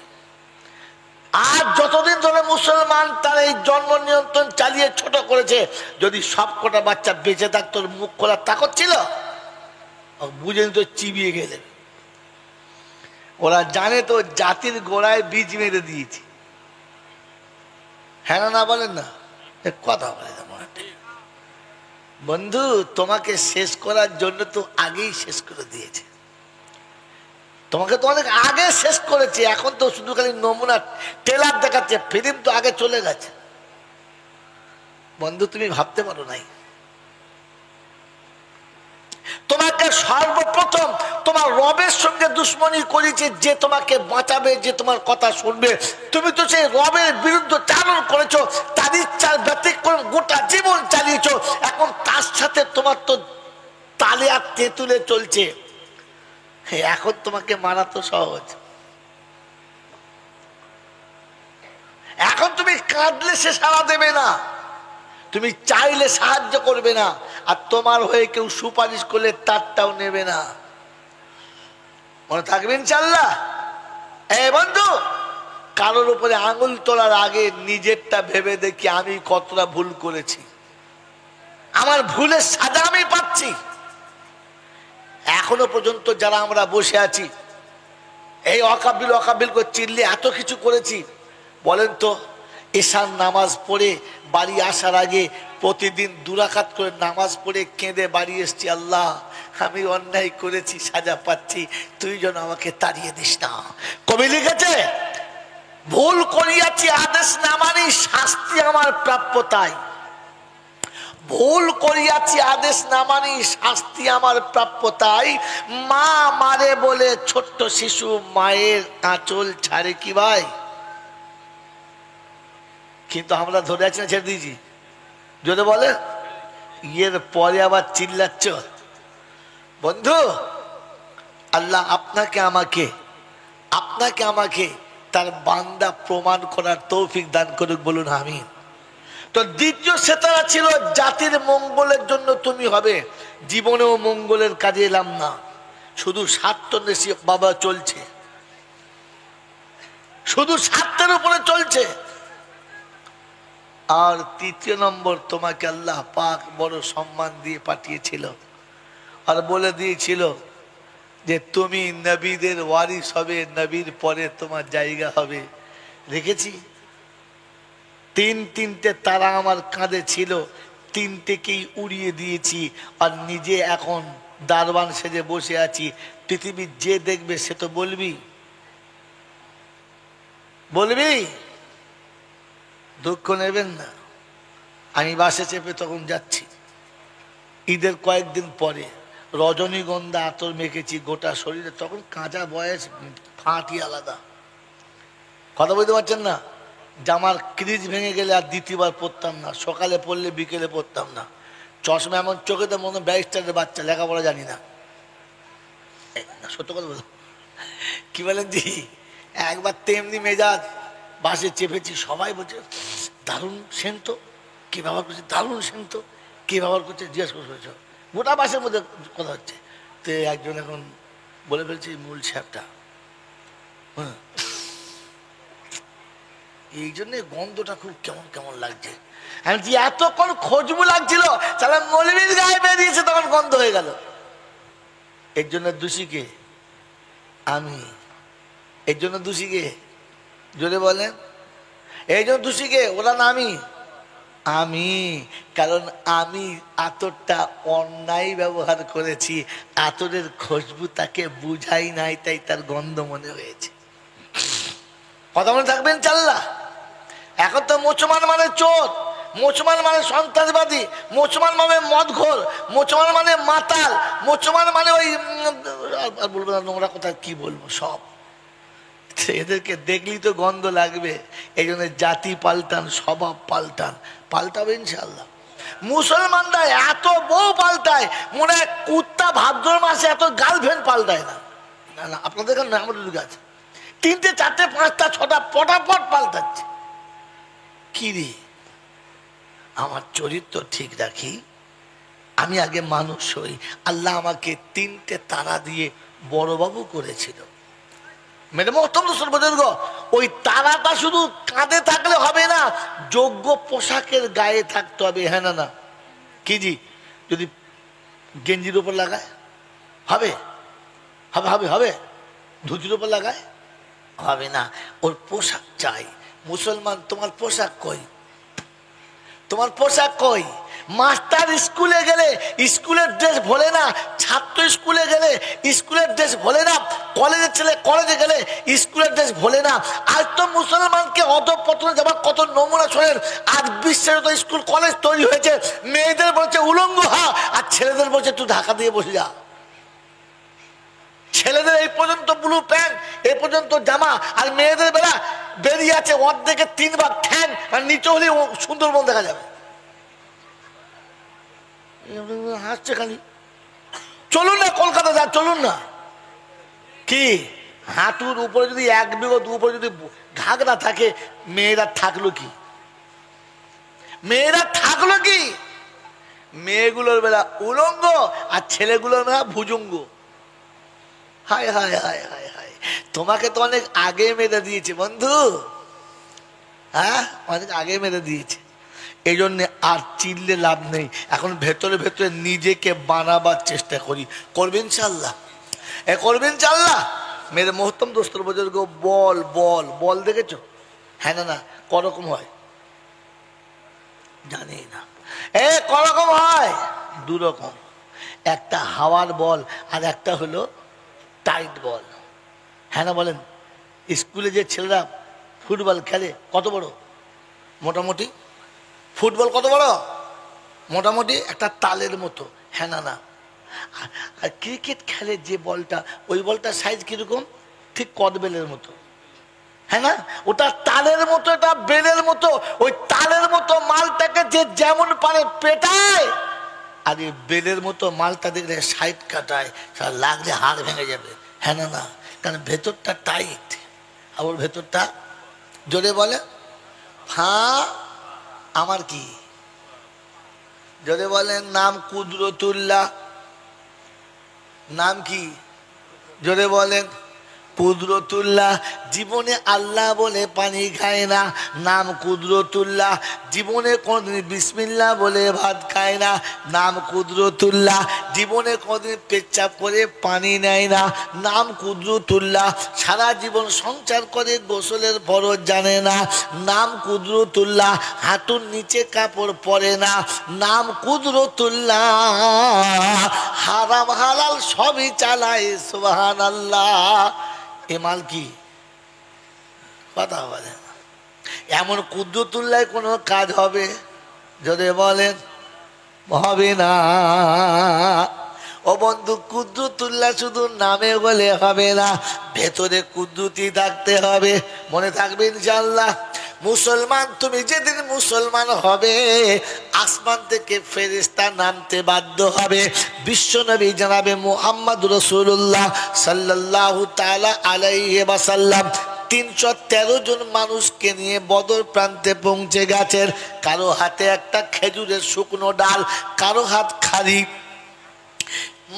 আর যতদিন ধরে মুসলমান তার এই জন্ম নিয়ন্ত্রণ চালিয়ে ছোট করেছে, যদি সব কটা বাচ্চা বেঁচে থাকতো মুখ খোলার তাকত ছিল, বুঝে নিত চিবিয়ে গেলেন। ওরা জানে তো জাতির গোড়ায় বীজ মেরে দিয়েছি। হ্যাঁ না বলেন না? কথা বলে বন্ধু, তোমাকে শেষ করার জন্য তো আগেই শেষ করে দিয়েছে, তোমাকে তো অনেক আগে শেষ করেছে। এখন তো শুধু খালি নমুনা ট্রেলার দেখাচ্ছে, ফিল্ম তো আগে চলে গেছে। বন্ধু তুমি ভাবতে পারো নাই, তোমাকে সর্বপ্রথম তোমার রবের সঙ্গে দুশ্মনী করেছে, যে তোমাকে বাঁচাবে, যে তোমার কথা শুনবে। তুমি তো সেই রবের বিরুদ্ধে চালন করেছো, তার ইচ্ছার ব্যতিক্রম গোটা জীবন চালিয়েছো। এখন তার সাথে তোমার তো তালে আর তেঁতুলে চলছে। এখন তোমাকে মারা তো সহজ। এখন তুমি কাঁদলে সে সাড়া দেবে না, তুমি চাইলে সাহায্য করবে না, আর তোমার হয়ে কেউ সুপারিশ করলে তারটাও নেবে না। মনে থাকবে ইনশাল্লাহ। বন্ধু, কারোর উপরে আঙুল তোলার আগে নিজেরটা ভেবে দেখি আমি কতটা ভুল করেছি, আমার ভুলের সাজা আমি পাচ্ছি। এখনো পর্যন্ত যারা আমরা বসে আছি, এই অকাবিল অকাবিল করে চিল্লে এত কিছু করেছি, বলেন তো এশার নামাজ পড়ে বাড়ি আসার আগে প্রতিদিন 2 রাকাত করে নামাজ পড়ে কেঁদে বাড়ি এসছি, আল্লাহ আমি অন্যায় করেছি, সাজা পাচ্ছি, তুই যেন আমাকে তাড়িয়ে দিস না। কবি লিখেছে, ভুল করিয়াছি আদেশ না মানি, শাস্তি আমার প্রাপ্য তাই। ভুল করিয়াছি আদেশ না মানি, শাস্তি আমার প্রাপ্য তাই। মা মারে বলে ছোট্ট শিশু মায়ের আঁচল ছাড়ে কি ভাই? কিন্তু আমরা ধরে আছি না ছেড়ে দিয়েছি? যদি বলে এর পরে আবার চিল্লাচ্ছ। বন্ধু, আল্লাহ আপনাকে আমাকে তার বান্দা প্রমাণ করার তৌফিক দান করুক, বলুন আমিন। তো দ্বিতীয় সেতারা ছিল জাতির মঙ্গলের জন্য তুমি হবে। জীবনেও মঙ্গলের কাজে এলাম না, শুধু স্বার্থন্বেষী বাবা চলছে, শুধু স্বার্থের উপরে চলছে। আর তৃতীয় নম্বর, তোমাকে আল্লাহ পাক বড় সম্মান দিয়ে পাঠিয়েছিল আর বলে দিয়েছিল যে তুমি নবীদের ওয়ারিস হবে, নবীর পরে তোমার জায়গা হবে। রেখেছি 3টে তারা আমার কাঁধে ছিল, 3টেকেই উড়িয়ে দিয়েছি। আর নিজে এখন দারবান সেজে বসে আছি। পৃথিবীর যে দেখবে সে তো বলবি দুঃখ নেবেন না। আমি বাসে চেপে তখন যাচ্ছি, ঈদের কয়েকদিন পরে, রজনীগন্ধা আতর মেখেছি গোটা শরীরে, তখন কাঁচা বয়স, ফাঁটি আলাদা। কথা বলতে পারছেন না? জামার ক্রিজ ভেঙে গেলে আর দ্বিতীয়বার পরতাম না, সকালে পড়লে বিকেলে পরতাম না। চশমা এমন চোখেতে মনে ব্যারিস্টারের বাচ্চা, লেখাপড়া জানি না। সত্য কথা বল, কি বলেন জি? একবার তেমনি মেজাজ, বাসে চেপেছি, সবাই বলছে দারুণ সেন্ত, কে ব্যবহার করছে, দারুণ সেন্ত, কে ব্যবহার করছে জিজ্ঞেস করেছ। গোটা বাসের মধ্যে কথা হচ্ছে, তো একজন এখন বলে ফেলছে মূল সাহেবটা, হ্যাঁ এই জন্যে গন্ধটা খুব কেমন কেমন লাগছে। আমি যে এতক্ষণ খুশবু লাগছিল, তাহলে মৌলবীর গায়ে বেরিয়েছে, তখন গন্ধ হয়ে গেল। এর জন্য দোষী কে? আমি। এর জন্য দোষী কে? জোরে বলেন। এই জন্য দোষী কে? ওরা না আমি। আমি, কারণ আমি আতরটা অন্যায় ব্যবহার করেছি, আতরের খুশবু তাকে বুঝাই নাই, তাই তার গন্ধ মনে হয়েছে। কথা মনে থাকবেন চাল্লা। এখন তো মুসলমান মানে চোর, মুসলমান মানে সন্ত্রাসবাদী, মুসলমান মানে মদঘোর, মুসলমান মানে মাতাল, মুসলমান মানে ওই বলবো না নোংরা কথা, কি বলবো সব। এদেরকে দেখলেই তো গন্ধ লাগবে। এই জন্য জাতি পাল্টান, স্বভাব পাল্টান, পাল্টাবে ইনশাল্লাহ। মুসলমানরা এত বউ পাল্টায়, মনে হয় কুত্তা ভাদ্র মাসে এত গার্লফ্রেন্ড পাল্টায় না। না না, আপনাদের এখানে না, আমাদের দিকে আছে, 3টে 4টে 5টা 6টা পটাপট পাল্টাচ্ছে। কি রে, আমার চরিত্র ঠিক রাখি, আমি আগে মানুষ হই। আল্লাহ আমাকে 3টে তারা দিয়ে বড়বাবু করেছিল। মেরে মহতম বুজুর্গ, ওই তারাটা শুধু কাঁধে থাকলে হবে না, যোগ্য পোশাকের গায়ে থাকতে হবে। হ্যাঁ না না, কি জি? যদি গেঞ্জির উপর লাগায় হবে? হবে হবে হবে। ধুতির উপর লাগায় হবে না, ওর পোশাক চাই। মুসলমান, তোমার পোশাক কই? তোমার পোশাক কই? মাস্টার স্কুলে গেলে স্কুলের ড্রেস ভোলে না, ছাত্র স্কুলে গেলে স্কুলের ড্রেস ভোলে না, কলেজের ছেলে কলেজে গেলে স্কুলের ড্রেস ভোলে না। আজ তো মুসলমানকে অধঃপতনে যাবার কত নমুনা শোনেন। আজ বিশ্বের তো স্কুল কলেজ তৈরি হয়েছে, মেয়েদের বলছে উলঙ্গ হা, আর ছেলেদের বলছে তুই ঢাকা দিয়ে বসে যা। ছেলেদের এই পর্যন্ত ব্লু প্যান্ট, এই পর্যন্ত জামা, আর মেয়েদের বেলা বেরিয়ে আছে অর্ধেকে 3 ভাগ ঠ্যাং, আর নিচে হলে সুন্দরবন দেখা যাবে। হাসছে খালি। চলুন না কলকাতা যা, চলুন না। কি হাঁটুর উপরে যদি 1 বিঘত উপরে যদি ঘাগরা থাকে, মেয়েরা থাকলো কি? মেয়েরা থাকলো কি? মেয়েগুলোর বেলা উলঙ্গ, আর ছেলেগুলোর বেলা ভুজঙ্গ। হায় হায় হায় হায় হায়, তোমাকে তো অনেক আগে মেরে দিয়েছে বন্ধু, হ্যাঁ অনেক আগে মেরে দিয়েছে। এই জন্যে আর চিল্লে লাভ নেই, এখন ভেতরে ভেতরে নিজেকে বানাবার চেষ্টা করি। করবেন ইনশাল্লাহ, করবেন ইনশাল্লাহ। মেরে মহত্তম দোস্তর বুজুর্গ, বল বল বল দেখেছো? হ্যাঁ না না, করকম হয় জানি না। করকম হয় 2 রকম, একটা হাওয়ার বল আর একটা হলো টাইট বল। হ্যাঁ না বলেন? স্কুলে যে ছেলেরা ফুটবল খেলে কত বড় মোটামুটি, ফুটবল কত বড় মোটামুটি একটা তালের মতো। হ্যাঁ না না, আর ক্রিকেট খেলে যে বলটা, ওই বলটার সাইজ কিরকম? ঠিক কদবেলের মতো। হ্যাঁ না, ওটা তালের মতো, এটা বেলের মতো। ওই তালের মতো মালটাকে যে যেমন পারে পেটায়, আর এই বেলের মতো মালটা দেখলে সাইড কাটায়, লাগলে হাড় ভেঙে যাবে। হ্যাঁ না না, কারণ ভেতরটা টাইট, আর ওর ভেতরটা, জোরে বলে হ্যাঁ। আমার কি জোরে বলেন? নাম কুদরতুল্লাহ। নাম কি? জোরে বলেন। কুদরতুল্লাহ। জীবনে আল্লাহ বলে পানি খায় না, নাম কুদরতুল্লাহ। জীবনে কোনদিন বিসমিল্লাহ বলে ভাত খায় না, নাম কুদরতুল্লাহ। জীবনে কোনদিন পেচ্ছাপ করে পানি নেয় না, নাম কুদরতুল্লাহ। সারা জীবন সংসার করে গোসলের ফরজ জানে না, নাম কুদরতুল্লাহ। হাঁটুর নিচে কাপড় পরে না, নাম কুদরতুল্লাহ। হারাম হালাল সবই চালায় সুবহানাল্লাহ। এ মাল কি? কথা বলে এমন কুদ্রতুল্লায় কোনো কাজ হবে? যদি বলেন হবে না। ও বন্ধু, কুদ্রতুল্লাহ শুধু নামে বলে হবে না, ভেতরে কুদ্রতি থাকতে হবে। মনে থাকবে ইনশাআল্লাহ। মুসলমান, তুমি যেদিন মুসলমান হবে, আসমান থেকে ফেরেশতা নামতে বাধ্য হবে। বিশ্বনবী জনাবে মুহাম্মদ রাসূলুল্লাহ সাল্লাল্লাহু তাআলা আলাইহি ওয়াসাল্লাম 313 জন মানুষকে নিয়ে বদর প্রান্তে পৌঁছে গেছেন। কারো হাতে একটা খেজুরের শুকনো ডাল, কারো হাত খালি,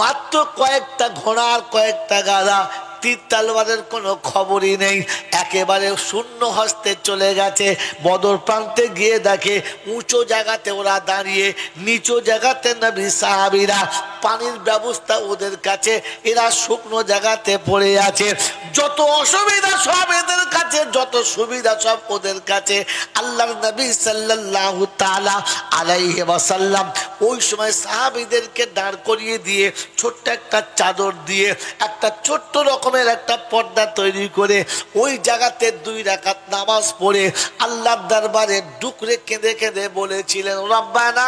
মাত্র কয়েকটা ঘোড়া আর কয়েকটা গাধা, তীর তলোয়ারের কোনো খবরই নেই। একেবারে শূন্য হস্তে চলে গেছে। বদর প্রান্তে গিয়ে দেখে উঁচু জায়গাতে ওরা দাঁড়িয়ে, নিচু জায়গাতে নবী সাহাবীরা, পানির ব্যবস্থা ওদের কাছে, এরা শুকনো জায়গাতে পড়ে আছে। যত অসুবিধা সব এদের কাছে, যত সুবিধা সব ওদের কাছে। আল্লাহর নবী সাল্লাল্লাহু তাআলা আলাইহি ওয়াসাল্লাম ওই সময় সাহাবীদেরকে দাঁড় করিয়ে দিয়ে ছোট্ট একটা চাদর দিয়ে একটা ছোট্ট রকমের একটা পর্দা তৈরি করে ওই জায়গাতে 2 রাকাত নামাজ পড়ে আল্লাহর দরবারে ডুকরে কেঁদে কেঁদে বলেছিলেন, রব্বানা,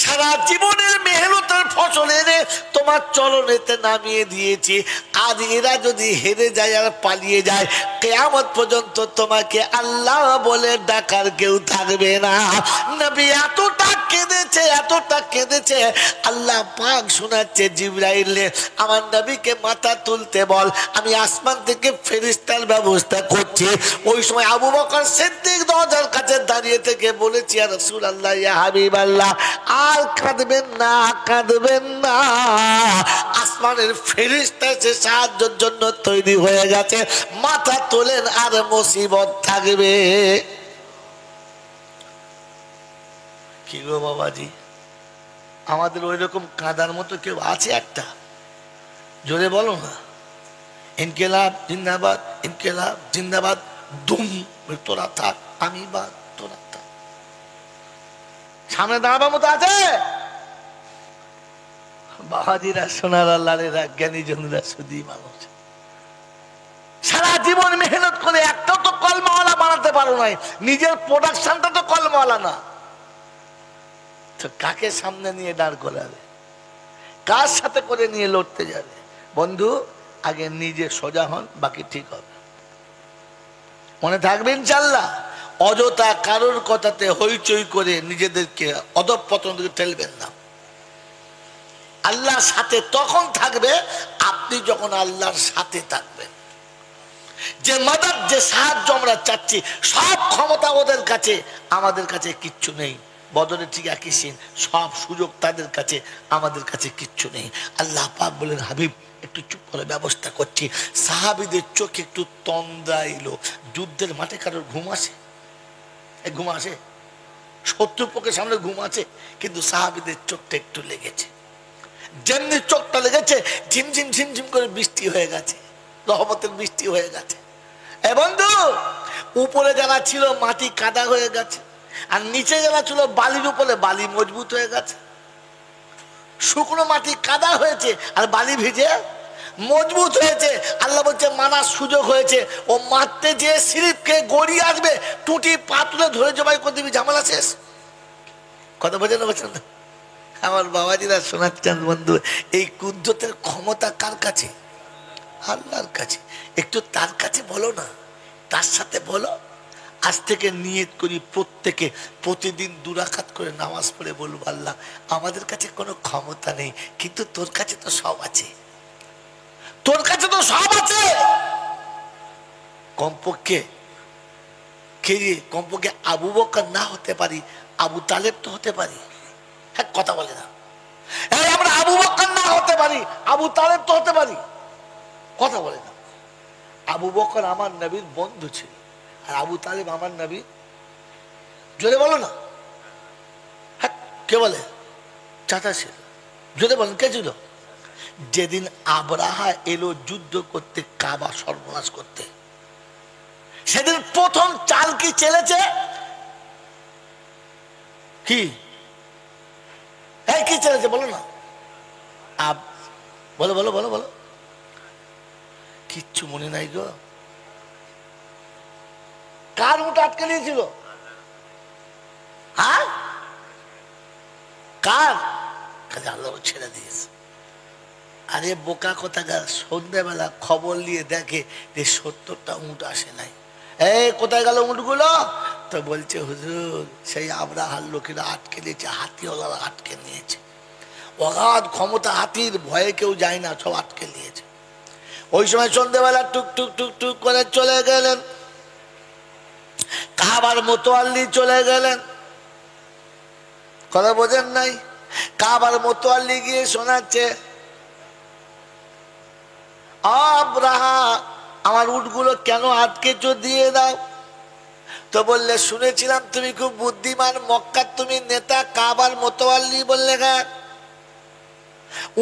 সারা জীবনের মেহনতের ফসল এনে তোমার চরণেতে নামিয়ে দিয়েছি। আজ এরা যদি হেরে যায় আর পালিয়ে যায়, কিয়ামত পর্যন্ত তোমাকে আল্লাহ বলে ডাকার কেউ থাকবে না। নবী এতটা কেঁদেছে, এতটা কেঁদেছে, আল্লাহ পাক শোনাচ্ছে জিবরাইলে, আমার নবীকে মাথা তুলতে বল, আমি আসমান থেকে ফেরেশতার ব্যবস্থা করছি। ওই সময় আবু বকর সিদ্দিক দরজার কাছে দাঁড়িয়ে থেকে বলেছি, ইয়া রাসূলুল্লাহ, ইয়া হাবিবাল্লাহ, আর কাঁদবেন না, কাঁদবেন না, আসমানের ফেরেশতা এসে সাহায্যের জন্য তৈরি হয়ে গেছে, মাথা তোলেন, আর মুসিবত থাকবে। কি গো বাবাজি, আমাদের ওই রকম কাঁদার মতো কেউ আছে একটা? জোরে বলো না। ইনকিলাব জিন্দাবাদ, ইনকিলাব জিন্দাবাদ, দুম, তোরা থাক, আমি বাদ, তোরা থাক। সামনে দাঁড়াবার মতো আছে? বাহাদিরা, সোনার আল্লাহরা, জ্ঞানী জনেরা শুধু মানুষ। সারা জীবন মেহনত করে একটাও তো কলমাওয়ালা বানাতে পারো নাই, নিজের প্রোডাকশনটা তো কলমাওয়ালা না, তো কাকে সামনে নিয়ে দাঁড় করাবে? কার সাথে করে নিয়ে লড়তে যাবে? বন্ধু, আগে নিজে সোজা হন, বাকি ঠিক হবে। মনে থাকবে ইনশাআল্লাহ। অযথা কারোর কথাতে হইচই করে নিজেদেরকে অধঃপতন দিকে ঠেলবেন না। আল্লাহর সাথে তখন থাকবে আপনি যখন আল্লাহর সাথে থাকবেন। যে মাদাদ, যে সাহায্য আমরা চাচ্ছি, সব ক্ষমতা ওদের কাছে, আমাদের কাছে কিচ্ছু নেই। বদরে ঠিক একই সিন, সব সুযোগ তাদের কাছে, আমাদের কাছে কিচ্ছু নেই। আল্লাহ পাক বলেন, হাবিব একটু চুপ করে, ব্যবস্থা করছি। সাহাবীদের চোখে একটু তন্দ্রা এলো। যুদ্ধের মাঠে কারোর ঘুম আসে? ঘুম আসে? শত্রুপক্ষের সামনে ঘুম আছে, কিন্তু সাহাবীদের চোখটা একটু লেগেছে। যেমনি চোখটা লেগেছে, ঝিমঝিম ঝিমঝিম করে বৃষ্টি হয়ে গেছে, রহমতের বৃষ্টি হয়ে গেছে। এ বন্ধু, উপরে যারা ছিল মাটি কাদা হয়ে গেছে, আর নিচে যারা ছিল বালির উপরে, বালি মজবুত হয়ে গেছে। শুকনো মাটি কাদা হয়েছে আর বালি ভিজে মজবুত হয়েছে। আল্লাহ বলছে মানার সুযোগ হয়েছে। ও মারতে যে সিরিপকে গড়িয়ে আসবে, টুটি পাতুলে ধরে জবাই করে দিবি, ঝামেলা শেষ। কথা বোঝেন বলছেন? আমার বাবাজিরা শোনাচ্ছেন বন্ধু, এই কুদরতের ক্ষমতা কার কাছে? আল্লাহর কাছে। একটু তার কাছে বলো না, তার সাথে বলো। আজ থেকে নিয়ত করি প্রত্যেকে প্রতিদিন 2 রাকাত করে নামাজ পড়ে বলবো, আল্লাহ আমাদের কাছে কোনো ক্ষমতা নেই, কিন্তু তোর কাছে তো সব আছে, তোর কাছে তো সব আছে। কমপক্ষে কমপক্ষে আবু বকর না হতে পারি, আবু তালেব তো হতে পারি। হ্যাঁ, কথা বলে না। আমরা আবু বকর না হতে পারি, আবু তালেব তো হতে পারি। কথা বলে না। আবু বকর আমার নবীর বন্ধু ছিল, আর আবু তালেব আমার নবী। জোরে বলো না। হ্যাঁ, কে বলে? চাচা ছিল। জোরে বলেন, কে ছিল? যেদিন আবরাহা এলো যুদ্ধ করতে, কাবা সর্বনাশ করতে, সেদিন প্রথম চাল কি চেলেছে? কি কি চেলেছে বলো না। বলো বলো বলো বলো। কিচ্ছু মনে নাই গো। কার উট আটকে নিয়েছিল? হ্যাঁ, কার? আল্লাহ ছেড়ে দিয়েছে। আরে বোকা কোথাকার, সন্ধ্যাবেলা খবর নিয়ে দেখে যে 70টা উট আসে নাই। এই কোথায় গেল উটগুলো? তো বলছে হুজুর সেই আবরাহার লোকেরা আটকে নিয়েছে, হাতিওয়ালারা আটকে নিয়েছে। অগাধ ক্ষমতা হাতির, ভয়ে কেউ যায় না, সব আটকে নিয়েছে। ওই সময় সন্ধ্যাবেলা টুক টুক টুক টুক করে চলে গেলেন, কাবার মোতোয়াল্লি চলে গেলেন। কথা বোঝেন নাই? কাবার মোতোয়াল্লি গিয়ে শোনাচ্ছে, আবরাহা আমার উটগুলো কেন আটকেছো, দিয়ে দাও। তো বললে শুনেছিলাম তুমি খুব বুদ্ধিমান, মক্কার তুমি নেতা, কাবার মোতোয়াল্লি। বললে হ্যাঁ।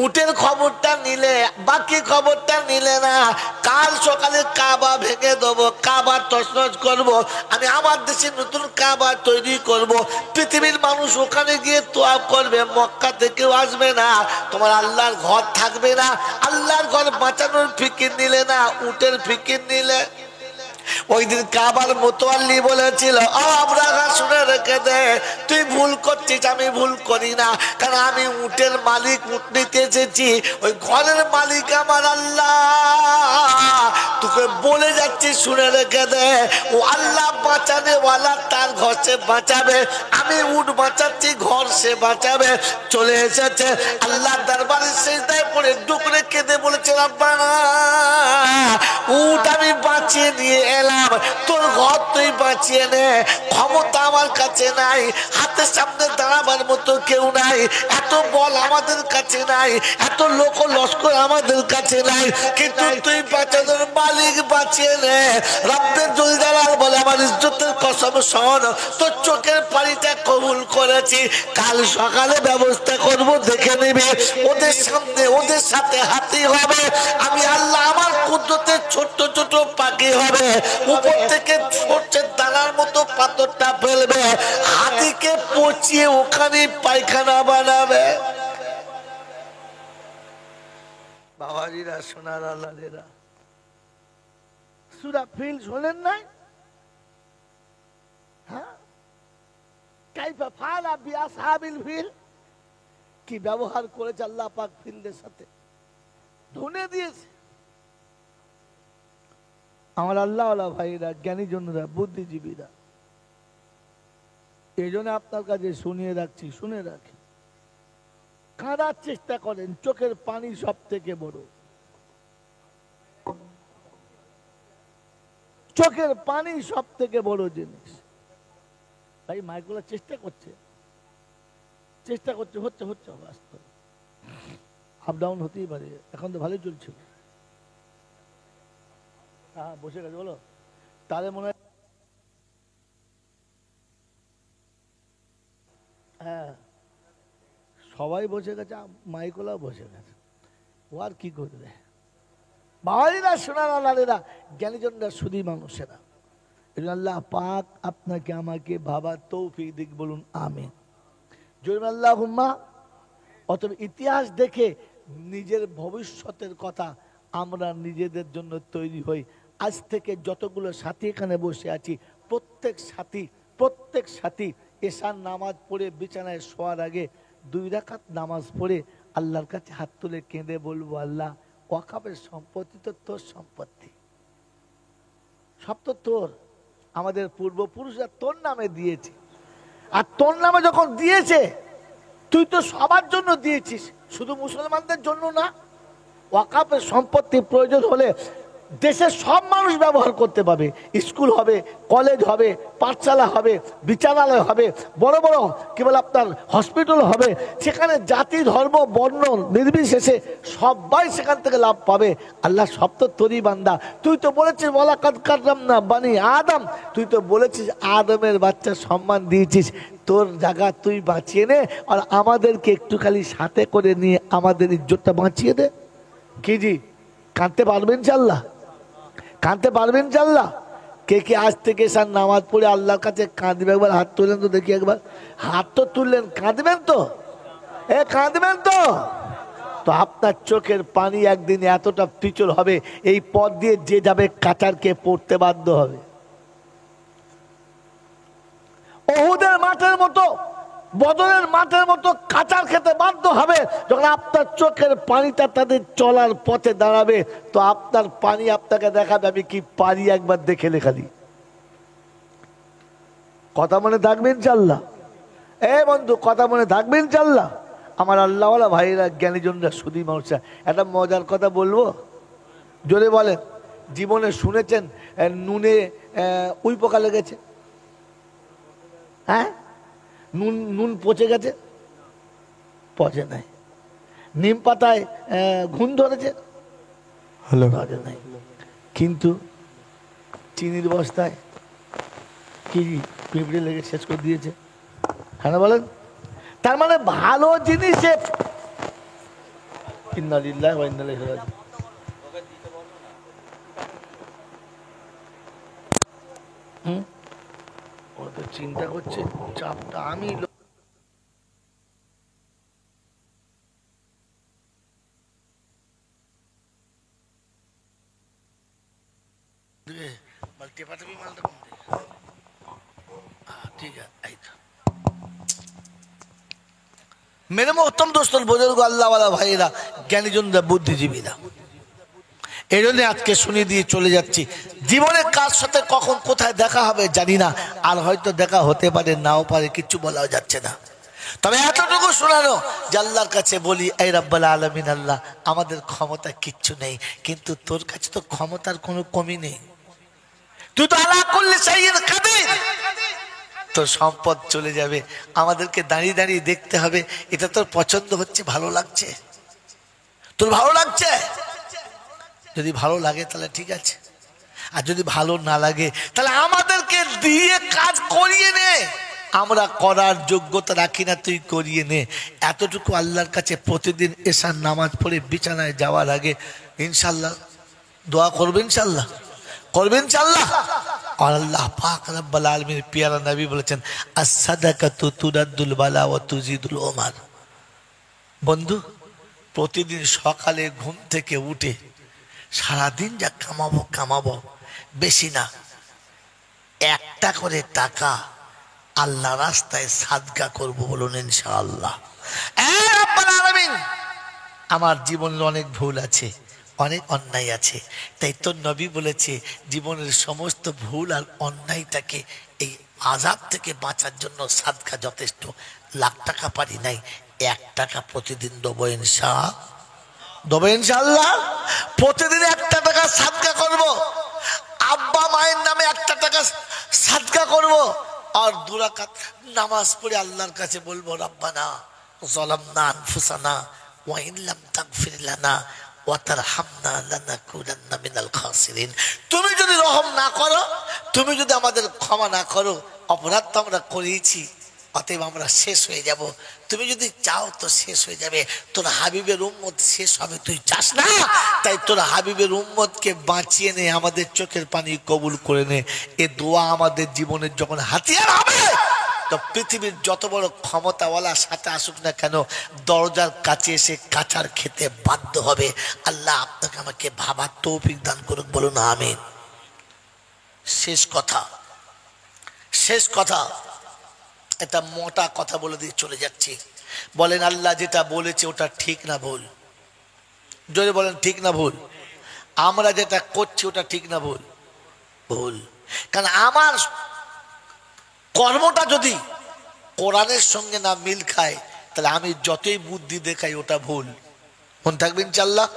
উটের খবরটা নিলে, বাকি খবরটা নিলে না। কাল সকালে কাবা ভেঙে দেবো, কাবা তছনছ করবো, আমি আমার দেশে নতুন কাবা তৈরি করব। পৃথিবীর মানুষ ওখানে গিয়ে তোয়াফ করবে, মক্কা থেকেও আসবে না, তোমার আল্লাহর ঘর থাকবে না। আল্লাহর ঘর বাঁচানোর ফিকির নিলে না, উটের ফিকির নিলে। ওই দিন কাবার মোতোয়াল্লি বলেছিল, আবরাহা শুনে রেখে দে, তুই ভুল করছিস, আমি ভুল করি না, কারণ আমি উটের মালিক, উট নিতে এসেছি, ওই ঘরের মালিক আমার আল্লাহ। তোকে বলে যাচ্ছি শুনে রেখে দে, ও আল্লাহ বাঁচানে ওয়ালা, তার ঘর সে বাঁচাবে, আমি উট বাঁচাচ্ছি, ঘর সে বাঁচাবে। চলে এসেছে আল্লাহ দরবারে, সিজদায় পড়ে ডুকরে কেঁদে বলেছে, রব্বানা উট আমি বাঁচিয়ে নিয়ে এলাম, তোর ঘর তুই বাঁচিয়ে নে। ক্ষমতা আমার কাছে নাই, হাতের সামনে দাঁড়াবার মতো কেউ নাই, এত বল আমাদের কাছে নাই, এত লোক লস্কর আমাদের কাছে নাই, কিন্তু তুই বাঁচানোর মালিক, বাঁচিয়ে নে। রব্বের জুল জালাল বলে, আমার ইজ্জতের কসম শোন, তোর চোখের পানিটা কবুল করেছি, কাল সকালে ব্যবস্থা করব, দেখে নিবি। ওদের সামনে ওদের সাথে হাতি হবে, আমি আল্লাহ আমার কুদরতের ছোট্ট ছোট পাখি হবে, উপর থেকে সরষের দানার মতো পাথরটা ফেলবে, হাতিকে পচিয়ে ওখানে পায়খানা বানাবে। বাবাজিরা, সোনার আল্লাহেরা, সূরা ফিল শোনেন নাই? হ্যাঁ, কাইফা ফাআলা বিআসহাবিল ফিল, কি ব্যবহার করেছে আল্লাহ পাক ফিলদের সাথে, ধুনে দিয়েছে। আমার আল্লাহওয়ালা ভাইরা, জ্ঞানী জনরা, বুদ্ধিজীবীরা, এই জন্য আপনার কাছে শুনিয়ে রাখছি, শুনে রাখি, কাঁদার চেষ্টা করেন, চোখের পানি সব থেকে বড়, চোখের পানি সব থেকে বড় জিনিস। ভাই মাইকগুলো চেষ্টা করছে, চেষ্টা করছে, হচ্ছে হচ্ছে বাস্তব, আপ ডাউন হতেই পারে, এখন তো ভালোই চলছিল। হ্যাঁ বসে গেছে বলো, তাহলে মনে হয় হ্যাঁ সবাই বসে গেছে, মাইকলাও বসে গেছে, ও আর কি করবে। বাবাজিরা, শোনার আল্লাহেরা, জ্ঞানীজনরা, শুধু মানুষেরা, আল্লাহ পাক আপনাকে আমাকে ভাবার তৌফিক দিক, বলুন আমিন। জয় আল্লাহুম্মা। অতএব ইতিহাস দেখে নিজের ভবিষ্যতের কথা আমরা নিজেদের জন্য তৈরি হই। আজ থেকে যতগুলো সাথী এখানে বসে আছি, প্রত্যেক সাথী এশার নামাজ পড়ে বিছানায় শোয়ার আগে 2 রাকাত নামাজ পড়ে আল্লাহর কাছে হাত তুলে কেঁদে বলবো, আল্লাহ ওয়াকাফের সম্পত্তি তো তোর সম্পত্তি, সব তো তোর, আমাদের পূর্বপুরুষরা তোর নামে দিয়েছে, আর তোর নামে যখন দিয়েছে তুই তো সবার জন্য দিয়েছিস, শুধু মুসলমানদের জন্য না। ওয়াকাফের সম্পত্তি প্রয়োজন হলে দেশের সব মানুষ ব্যবহার করতে পারবে, স্কুল হবে, কলেজ হবে, পাঠশালা হবে, বিচারালয় হবে, বড় বড় কি বলে আপনার হসপিটাল হবে, সেখানে জাতি ধর্ম বর্ণ নির্বিশেষে সবাই সেখান থেকে লাভ পাবে। আল্লাহ সব তো তোরই বান্দা, তুই তো বলেছিস ওয়ালাকাদ কাররামনা বানি আদম, তুই তো বলেছিস আদমের বাচ্চা সম্মান দিয়েছিস, তোর জায়গা তুই বাঁচিয়ে নে, আর আমাদেরকে একটু খালি সাথে করে নিয়ে আমাদের ইজ্জতটা বাঁচিয়ে দে। কি জি কাঁদতে পারবেন ইনশাআল্লাহ? কাঁদতে পারবেন ইনশাআল্লাহ? কে কে আজ থেকে স্যার নামাজ পড়ে আল্লাহর কাছে কাঁদবে? একবার হাত তুললেন তো দেখি, একবার হাত তো তুললেন, কাঁদবেন তো? কাঁদবেন তো? তো আপনার চোখের পানি একদিন এতটা পিছল হবে, এই পথ দিয়ে যে যাবে কাচারকে পড়তে বাধ্য হবে। ওহুদের মাঠের মতো, বদরের মাঠের মতো কাচার খেতে বাধ্য হবে যখন আপনার চোখের পানিটা তাদের চলার পথে দাঁড়াবে। তো আপনার পানি আপনাকে দেখাবে আমি কি পারি, একবার দেখে খালি। কথা মনে থাকবে ইনশাল্লাহ? বন্ধু কথা মনে থাকবে ইনশাল্লাহ? আমার আল্লাহওয়ালা ভাইরা জ্ঞানীজনরা শুধুই মানুষরা, একটা মজার কথা বলবো, জোরে বলেন। জীবনে শুনেছেন নুনে উই পোকা লেগেছে? হ্যাঁ, নুন নুন পচে গেছে? পচে নাই। নিম পাতায় ঘুণ ধরেছে? ধরে নাই। কিন্তু চিনির বস্তায় কি পিঁপড়ে লেগে শেষ করে দিয়েছে? হ্যাঁ বলেন। তার মানে ভালো জিনিসে চিন্তা করছে চাপটা আমি ঠিক আছে। মেরে মোহতম দোস্তর বুজুর্গ আল্লাহওয়ালা ভাইরা জ্ঞানীজনরা বুদ্ধিজীবীরা, এই জন্য আজকে শুনিয়ে দিয়ে চলে যাচ্ছি। জীবনে কার সাথে কখন কোথায় দেখা হবে জানি না, আর হয়তো দেখা হতে পারে নাও পারে, কিচ্ছু বলা যাচ্ছে না। তবে এতটুকু শোনানো যে আল্লাহর কাছে বলি, এই রাব্বুল আলামিন আল্লাহ, আমাদের ক্ষমতা কিচ্ছু নেই, কিন্তু তোর কাছে তো ক্ষমতার কোনো কমি নেই। তুই তো আলা কুল্লি শাইইন কাদির। তোর সম্পদ চলে যাবে, আমাদেরকে দাঁড়িয়ে দাঁড়িয়ে দেখতে হবে এটা তোর পছন্দ হচ্ছে, ভালো লাগছে? তোর ভালো লাগছে? যদি ভালো লাগে তাহলে ঠিক আছে, আর যদি ভালো না লাগে তাহলে আমাদেরকে দিয়ে কাজ করিয়ে নে। আমরা করার যোগ্যতা রাখি না, তুই করিয়ে নে। এতটুকু আল্লাহর কাছে প্রতিদিন এশার নামাজ পড়ে বিছানায় যাওয়ার আগে ইনশাল্লাহ দোয়া করবেন, ইনশাল্লাহ করবেন, ইনশাল্লাহ। আর আল্লাহ পাক রব্বুল আলামিন পিয়ারা নবী বলেছেন, আস-সাদাকাতু তুরাদ্দুল বালা ওয়া তুজিদুল উমার। বন্ধু, প্রতিদিন সকালে ঘুম থেকে উঠে সারাদিন যা কামাবো কামাবো, বেশি না, একটা করে টাকা আল্লাহ রাস্তায় সাদকা করবো, বলুন ইনশাআল্লাহ। রব্বুল আলামিন, আমার জীবনের অনেক ভুল আছে, অনেক অন্যায় আছে, তাই তো নবী বলেছে জীবনের সমস্ত ভুল আর অন্যায়টাকে এই আযাব থেকে বাঁচার জন্য সাদকা যথেষ্ট। লাখ টাকা পারি নাই, 1 টাকা প্রতিদিন দেবো ইনশাআল্লাহ। প্রতিদিন 1 টাকা সাদকা করব, আব্বা মায়ের নামে 1 টাকা সাদকা করব, আর 2 রাকাত নামাজ পড়ে আল্লাহর কাছে বলবো, রব্বানা যালামনা আনফুসানা ওয়া ইন লাম তাগফির লানা ওয়া তারহামনা লানাকুনান্না মিনাল খাসিরিন। তুমি যদি রহম না করো, তুমি যদি আমাদের ক্ষমা না করো, অপরাধ তো আমরা করেছি, অতএব আমরা শেষ হয়ে যাব। তুমি যদি চাও তো শেষ হয়ে যাবে। তোর হাবিবের উম্মত শেষ হবে, তুই চাস না, তাই তোর হাবিবের উম্মতকে বাঁচিয়ে নে, আমাদের চোখের পানি কবুল করে নে। এ দোয়া আমাদের জীবনের যখন হাতিয়ার হবে, তো পৃথিবীর যত বড় ক্ষমতাওয়ালা সাথে আসুক না কেন, দরজার কাছে এসে কাচার খেতে বাধ্য হবে। আল্লাহ আপনাকে আমাকে ভাবার তৌফিক দান করুক, বলুন আমিন। শেষ কথা, শেষ কথা, এটা মোটা কথা বলে দিয়ে চলে যাচ্ছি। বলেন আল্লাহ যেটা বলেছে ওটা ঠিক না ভুল? যদি বলেন ঠিক না ভুল? আমরা যেটা করছি ওটা ঠিক না ভুল? ভুল। কারণ আমার কর্মটা যদি কোরআনের সঙ্গে না মিল খায়, তাহলে আমি যতই বুদ্ধি দেখাই ওটা ভুল। মনে থাকবেন ইনশাআল্লাহ।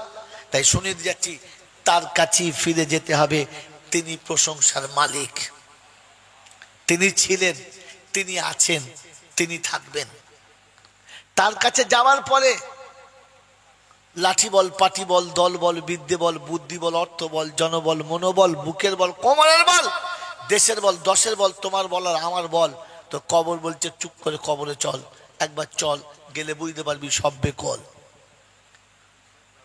তাই শুনিয়ে দিয়ে যাচ্ছি, তার কাছেই ফিরে যেতে হবে। তিনি প্রশংসার মালিক, তিনি ছিলেন, তিনি আছেন, তিনি থাকবেন। তার কাছে যাওয়ার পরে লাঠি বল, পাটি বল, দল বল, বিদ্যে বল, বুদ্ধি বল, অর্থ বল, জনবল, মনোবল, বুকের বল, কোমরের বল, দেশের বল, দশের বল, তোমার বল আর আমার বল। তো কবর বলছে চুপ করে কবরে চল, একবার চল, গেলে বুঝতে পারবি সব বেকল।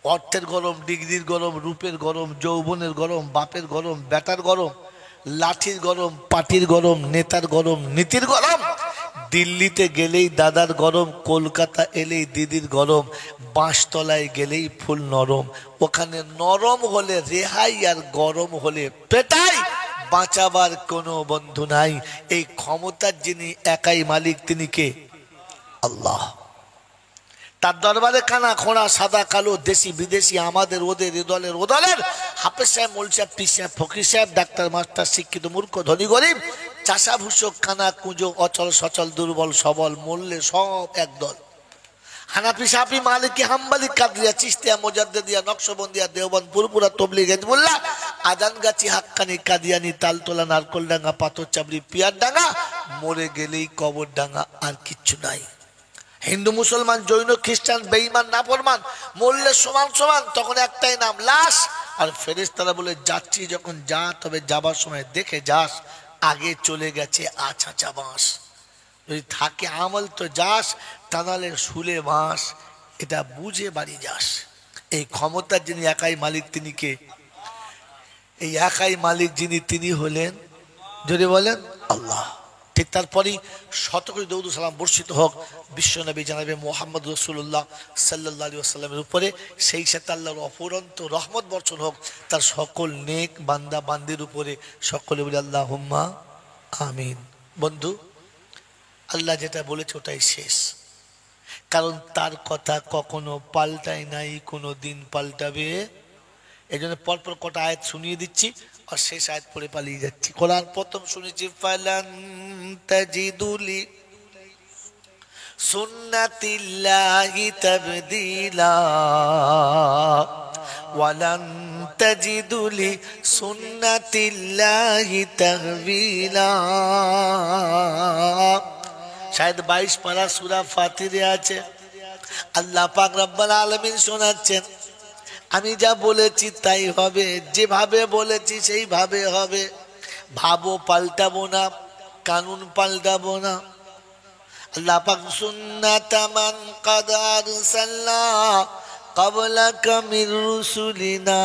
অর্থের গরম, ডিগ্রির গরম, রূপের গরম, যৌবনের গরম, বাপের গরম, বেটার গরম, লাঠির গরম, পাটির গরম, নেতার গরম, নীতির গরম। দিল্লিতে গেলেই দাদার গরম, কলকাতা এলেই দিদির গরম, বাঁশতলায় গেলেই ফুল নরম। ওখানে নরম হলে রেহাই আর গরম হলে পেটাই, বাঁচাবার কোনো বন্ধু নাই। এই ক্ষমতার যিনি একাই মালিক তিনি কে? আল্লাহ। তার দরবারে কানা খোঁড়া সাদা কালো দেশি বিদেশি আমাদের ওদের দলের ও দলের হাফেজ সাহেব মোল সাহেব পীর সাহেব ফকির সাহেব ডাক্তার মাস্টার শিক্ষিত মূর্খ ধনী গরিব চাষা ভূষক কানা কুঁজো অচল সচল দুর্বল সবল মূল্যে সব একদল। হানাফি সাফি মালিকি হাম্বলি কাদরিয়া চিশতিয়া মুজাদ্দিদিয়া নকশবন্দিয়া দেওবন্দ পুরপুরা তবলিগ হিজবুল্লাহ আজানগাছি হাক্কানি কাদিয়ানি তালতলা নারকলডাঙ্গা পাথর চাবড়ি পিয়ার ডাঙ্গা মরে গেলেই কবর ডাঙ্গা আর কিচ্ছু নাই। হিন্দু মুসলমান জৈন খ্রিস্টান বেঈমান নাফরমান মরলে সমান সমান, তখন একটাই নাম লাশ। আর ফেরেশতারা বলে যাচ্ছি যখন যা, তবে যাবার সময় দেখে যাস আগে চলে গেছে আছা বাঁশ, যদি থাকে আমল তো যাস, তা নাহলে শুলে বাঁশ, এটা বুঝে বাড়ি যাস। এই ক্ষমতার যিনি একাই মালিক তিনি কে? এই একাই মালিক যিনি তিনি হলেন, যদি বলেন আল্লাহ। ঠিক তারপরেই শতকরি দরুদ সালাম বর্ষিত হোক বিশ্বনবী জনাবে মুহাম্মদ রাসূলুল্লাহ সাল্লাল্লাহু আলাইহি ওয়াসাল্লামের উপরে, সেই সাথে আল্লাহর অফুরন্ত রহমত বর্ষণ হোক তার সকল নেক বান্দা বান্দির উপরে। সকলে বলে আল্লাহুম্মা আমিন। বন্ধু, আল্লাহ যেটা বলেছে ওটাই শেষ, কারণ তার কথা কখনো পাল্টায় নাই, কোনো দিন পাল্টাবে। এই জন্য পরপর কটা আয়াত শুনিয়ে দিচ্ছি আর শেষ আয়াত পড়ে পালিয়ে যাচ্ছি। কোরআন প্রথম শুনেছি ফালান তাজিদুলি সুন্নাতিল্লাহি তাবদীলা ওয়ালান তাজিদুলি সুন্নাতিল্লাহি তাহবিলা। শায়দ 22 পারা সূরা ফাতিরে আছে। আল্লাহ পাক রব্বুল আলামিন শোনাচ্ছেন, আমি যা বলেছি তাই হবে, যেভাবে বলেছি সেইভাবে হবে। ভাবও পাল্টাবো না, কানুন পাল্টাবো না। আল্লাহ পাক সুন্নাতা মান কাদ আরসালনা ক্বাবলাকা মির রুসুলিনা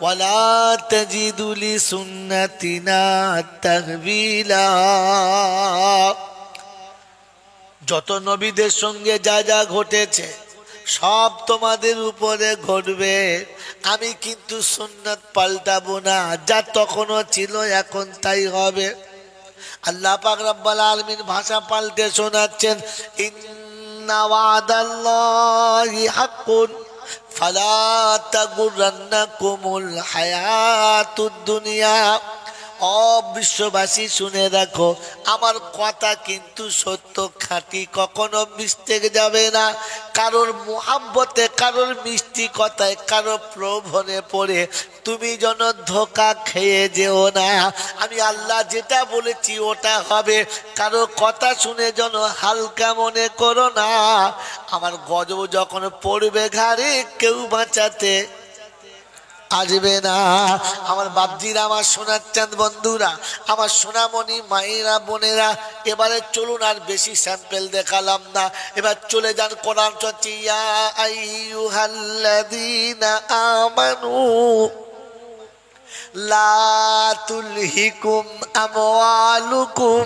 ওয়ালা তাজিদু লিসুন্নাতিনা তাহবিলা। যত নবীদের সঙ্গে যা যা ঘটেছে সব তোমাদের উপরে ঘটবে, আমি কিন্তু সুন্নাত পাল্টাবো না, যা তখনও ছিল এখন তাই হবে। আল্লাহ পাক রব্বুল আলামিন ভাষা পাল্টে শোনাচ্ছেন, ইন্না ওয়াদাল্লাহি হাক্কুন ফালা তাগুররান্নাকুমুল হায়াতুদ দুনিয়া। ও বিশ্ববাসী শুনে রাখো, আমার কথা কিন্তু সত্য খাঁটি, কখনো মিস্টেক যাবে না। কারোর মুহাব্বতে, কারোর মিষ্টি কথায়, কারোর প্রলোভনে পড়ে তুমি যেন ধোঁকা খেয়ে যেও না। আমি আল্লাহ যেটা বলেছি ওটা হবে, কারো কথা শুনে যেন হালকা মনে করো না। আমার গজব যখন পড়বে ঘাড়ে কেউ বাঁচাতে আসবে না। আমার বাপজিরা, আমার সোনার চাঁদ বন্ধুরা, আমার সোনামণি মায়েরা বোনেরা, এবারে চলুন, আর বেশি স্যাম্পেল দেখালাম না, এবার চলে যান কোরআন চর্চা। ইয়া আইয়ুহাল্লাযীনা আমানু লা তুলহিকুম আমওয়ালুকুম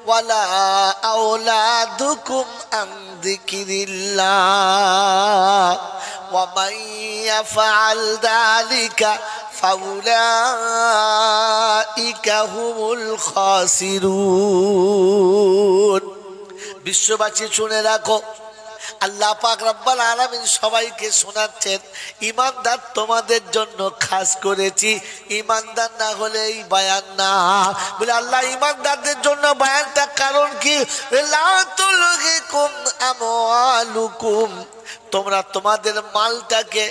ওয়ালা আওলাদুকুম আন যিকিরিল্লাহ ওয়া মান ইয়াফআল যালিকা ফাউলাইকা হুমুল খাসিরুন। বিশ্ববাসী শুনে রাখো, আল্লাহ পাক রব্বুল আলামিন সবাইকে শোনাচ্ছেন, ঈমানদার তোমাদের জন্য খাস করেছি, ঈমানদার না হলে এই বায়ান না। বলে আল্লাহ ঈমানদারদের জন্য বায়ানটা, কারণ কি? লা তুলহিকুম আমওয়ালুকুম, তোমরা তোমাদের মালটাকে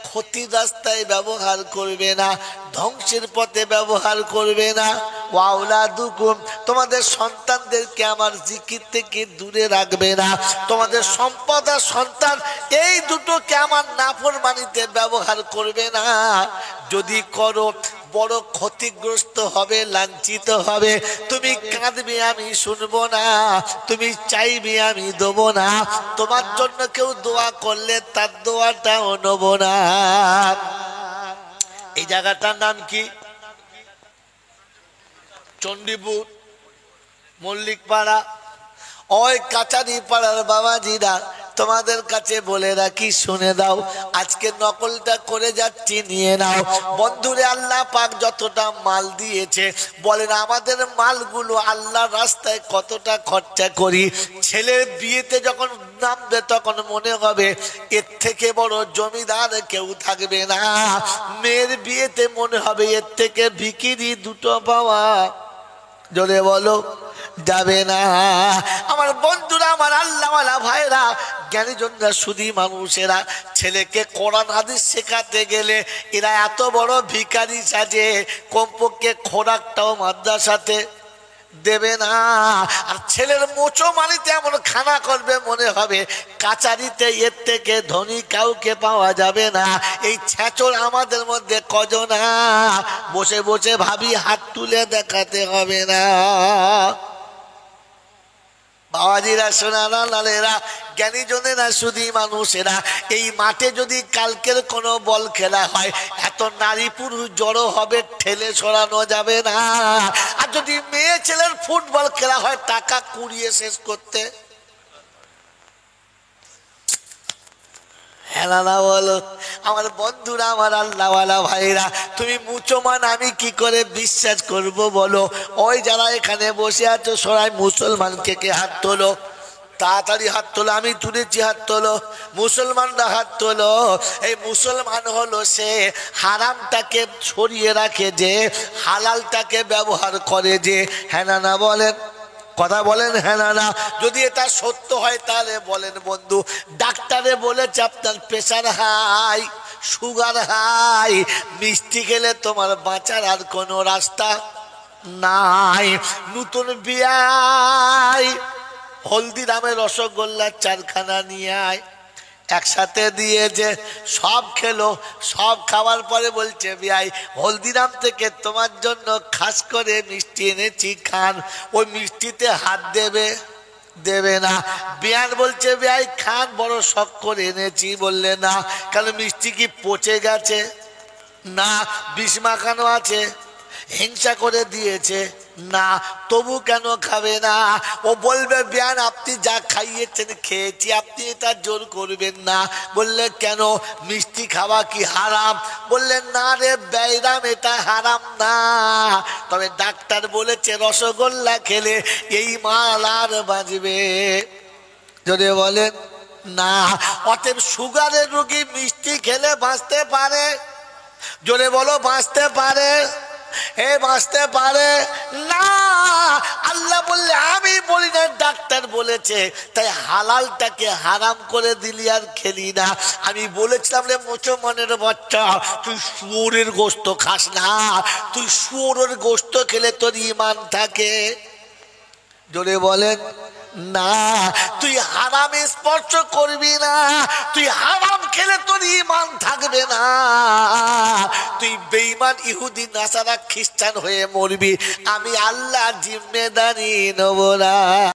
ক্ষতির রাস্তায় ব্যবহার করবে না, ধ্বংসের পথে ব্যবহার করবে না। ওয়াউলাদুকুম, তোমাদের সন্তানদেরকে আমার জিকির থেকে দূরে রাখবে না। তোমাদের সম্পদ আর সন্তান এই দুটোকে আমার নাফরমানিতে ব্যবহার করবে না। যদি করো বড় ক্ষতিগ্রস্ত হবে, লাঞ্ছিত হবে। তুমি কাঁদবে, আমি শুনবো না। তুমি চাইবে, আমি দেবো না। তোমার জন্য কেউ দোয়া করলে তার দোয়াটাও নেব না। এই জায়গাটার নাম কি? চণ্ডীপুর, মল্লিক পাড়া। ওই কাচারি পাড়ার বাবাজিরা তোমাদের কাছে বলে রাখি, শুনে দাও, আজকে নকলটা করে যাচ্ছি, নিয়ে নাও। বন্ধুরে, আল্লাহ পাক যতটা মাল দিয়েছে, বলেন আমাদের মালগুলো আল্লাহর রাস্তায় কতটা খরচা করি। ছেলের বিয়েতে যখন নামবে তখন মনে হবে এর থেকে বড় জমিদার কেউ থাকবে না। মেয়ের বিয়েতে মনে হবে এর থেকে ভিখিরি দুটো পাওয়া জোরে বলো যাবে না। আমার বন্ধুরা, আমার আল্লাহওয়ালা ভাইরা, জ্ঞানীজনরা, সুধী মানুষেরা, ছেলেকে কোরআন হাদিস শেখাতে গেলে এরা এত বড় ভিখারি সাজে, কমপক্ষে খোরাকটাও মাদ্রাসাতে দেবে না। আর ছেলের মোচো মানিতে এমন খানা করবে মনে হবে কাচারিতে এর থেকে ধনী কাউকে পাওয়া যাবে না। এই ছেঁচড় আমাদের মধ্যে কজনা? বসে বসে ভাবি, হাত তুলে দেখাতে হবে না। বাবাজিরা, সোনারা, লালেরা, জ্ঞানীজনেরা, সুধী মানুষেরা, এই মাঠে যদি কালকের কোনো বল খেলা হয়, এত নারী পুরুষ জড়ো হবে, ঠেলে সরানো যাবে না। আর যদি মেয়ে ছেলের ফুটবল খেলা হয়, টাকা কুড়িয়ে শেষ করতে হেলানা বলো। আমার বন্ধুরা, আমার আল্লাহওয়ালা ভাইরা, তুমি মুসলমান, আমি কি করে বিশ্বাস করব বলো? ওই যারা এখানে বসে আছো সবাই মুসলমানকে কে হাত তোলো, তাড়াতাড়ি হাত তোলো। আমি তুলেছি, হাত তোলো। মুসলমানরা হাত তোলো। এই মুসলমান হলো সে হারামটাকে ছড়িয়ে রাখে, যে হালালটাকে ব্যবহার করে, যে হ্যাঁ না বলেন, কথা বলেন হ্যাঁ না। যদি এটা সত্য হয় তাহলে বলেন বন্ধু, ডাক্তারে বলেছে আপনার প্রেশার হাই, সুগার হাই, মিষ্টি খেলে তোমার বাঁচার আর কোনো রাস্তা নাই। নতুন বিয়াই হলদিরামের রসগোল্লার 4খানা নিয়ে আয়, একসাথে দিয়েছে, সব খেলো। সব খাওয়ার পরে বলছে, বিয়াই হলদিরাম থেকে তোমার জন্য খাস করে মিষ্টি এনেছি, খান। ওই মিষ্টিতে হাত দেবে, দেবে না। বিয়ান বলছে, বিয়াই খান, বড় শখ করে এনেছি। বললে না। কারণ মিষ্টি কি পচে গেছে? না। বিষ মাখানো আছে? হিংসা করে দিয়েছে? না। তবু কেন খাবে না? ও বলবে, বিয়ান আপনি যা খাইয়েছেন খেয়েছি, আপনি এটা জোর করবেন না। বললে কেন? মিষ্টি খাওয়া কি হারাম? বললেন না রে বেইরাম, এটা হারাম না, তবে ডাক্তার বলেছে রসগোল্লা খেলে এই মাল আর বাঁচবে। যদি বলেন না। অতএব সুগারের রোগী মিষ্টি খেলে বাঁচতে পারে? জোরে বলো, বাঁচতে পারে? বাঁচতে পারে না। আল্লাহ বললে, আমি বলি না, ডাক্তার বলেছে, তাই হালালটাকে হারাম করে দিলি আর খেলি না। আমি বলেছিলাম রে মুসলমানের বাচ্চা, তুই শুয়োরের গোশত খাস না। তুই শুয়োরের গোশত খেলে তোর ঈমান থাকে? জোরে বলেন না। তুই হারামে স্পর্শ করবি না। তুই হারাম খেলে তোর ঈমান থাকবে না। তুই বেঈমান ইহুদি নাসারা খ্রিস্টান হয়ে মরবি। আমি আল্লাহ জিম্মেদারি নেব না।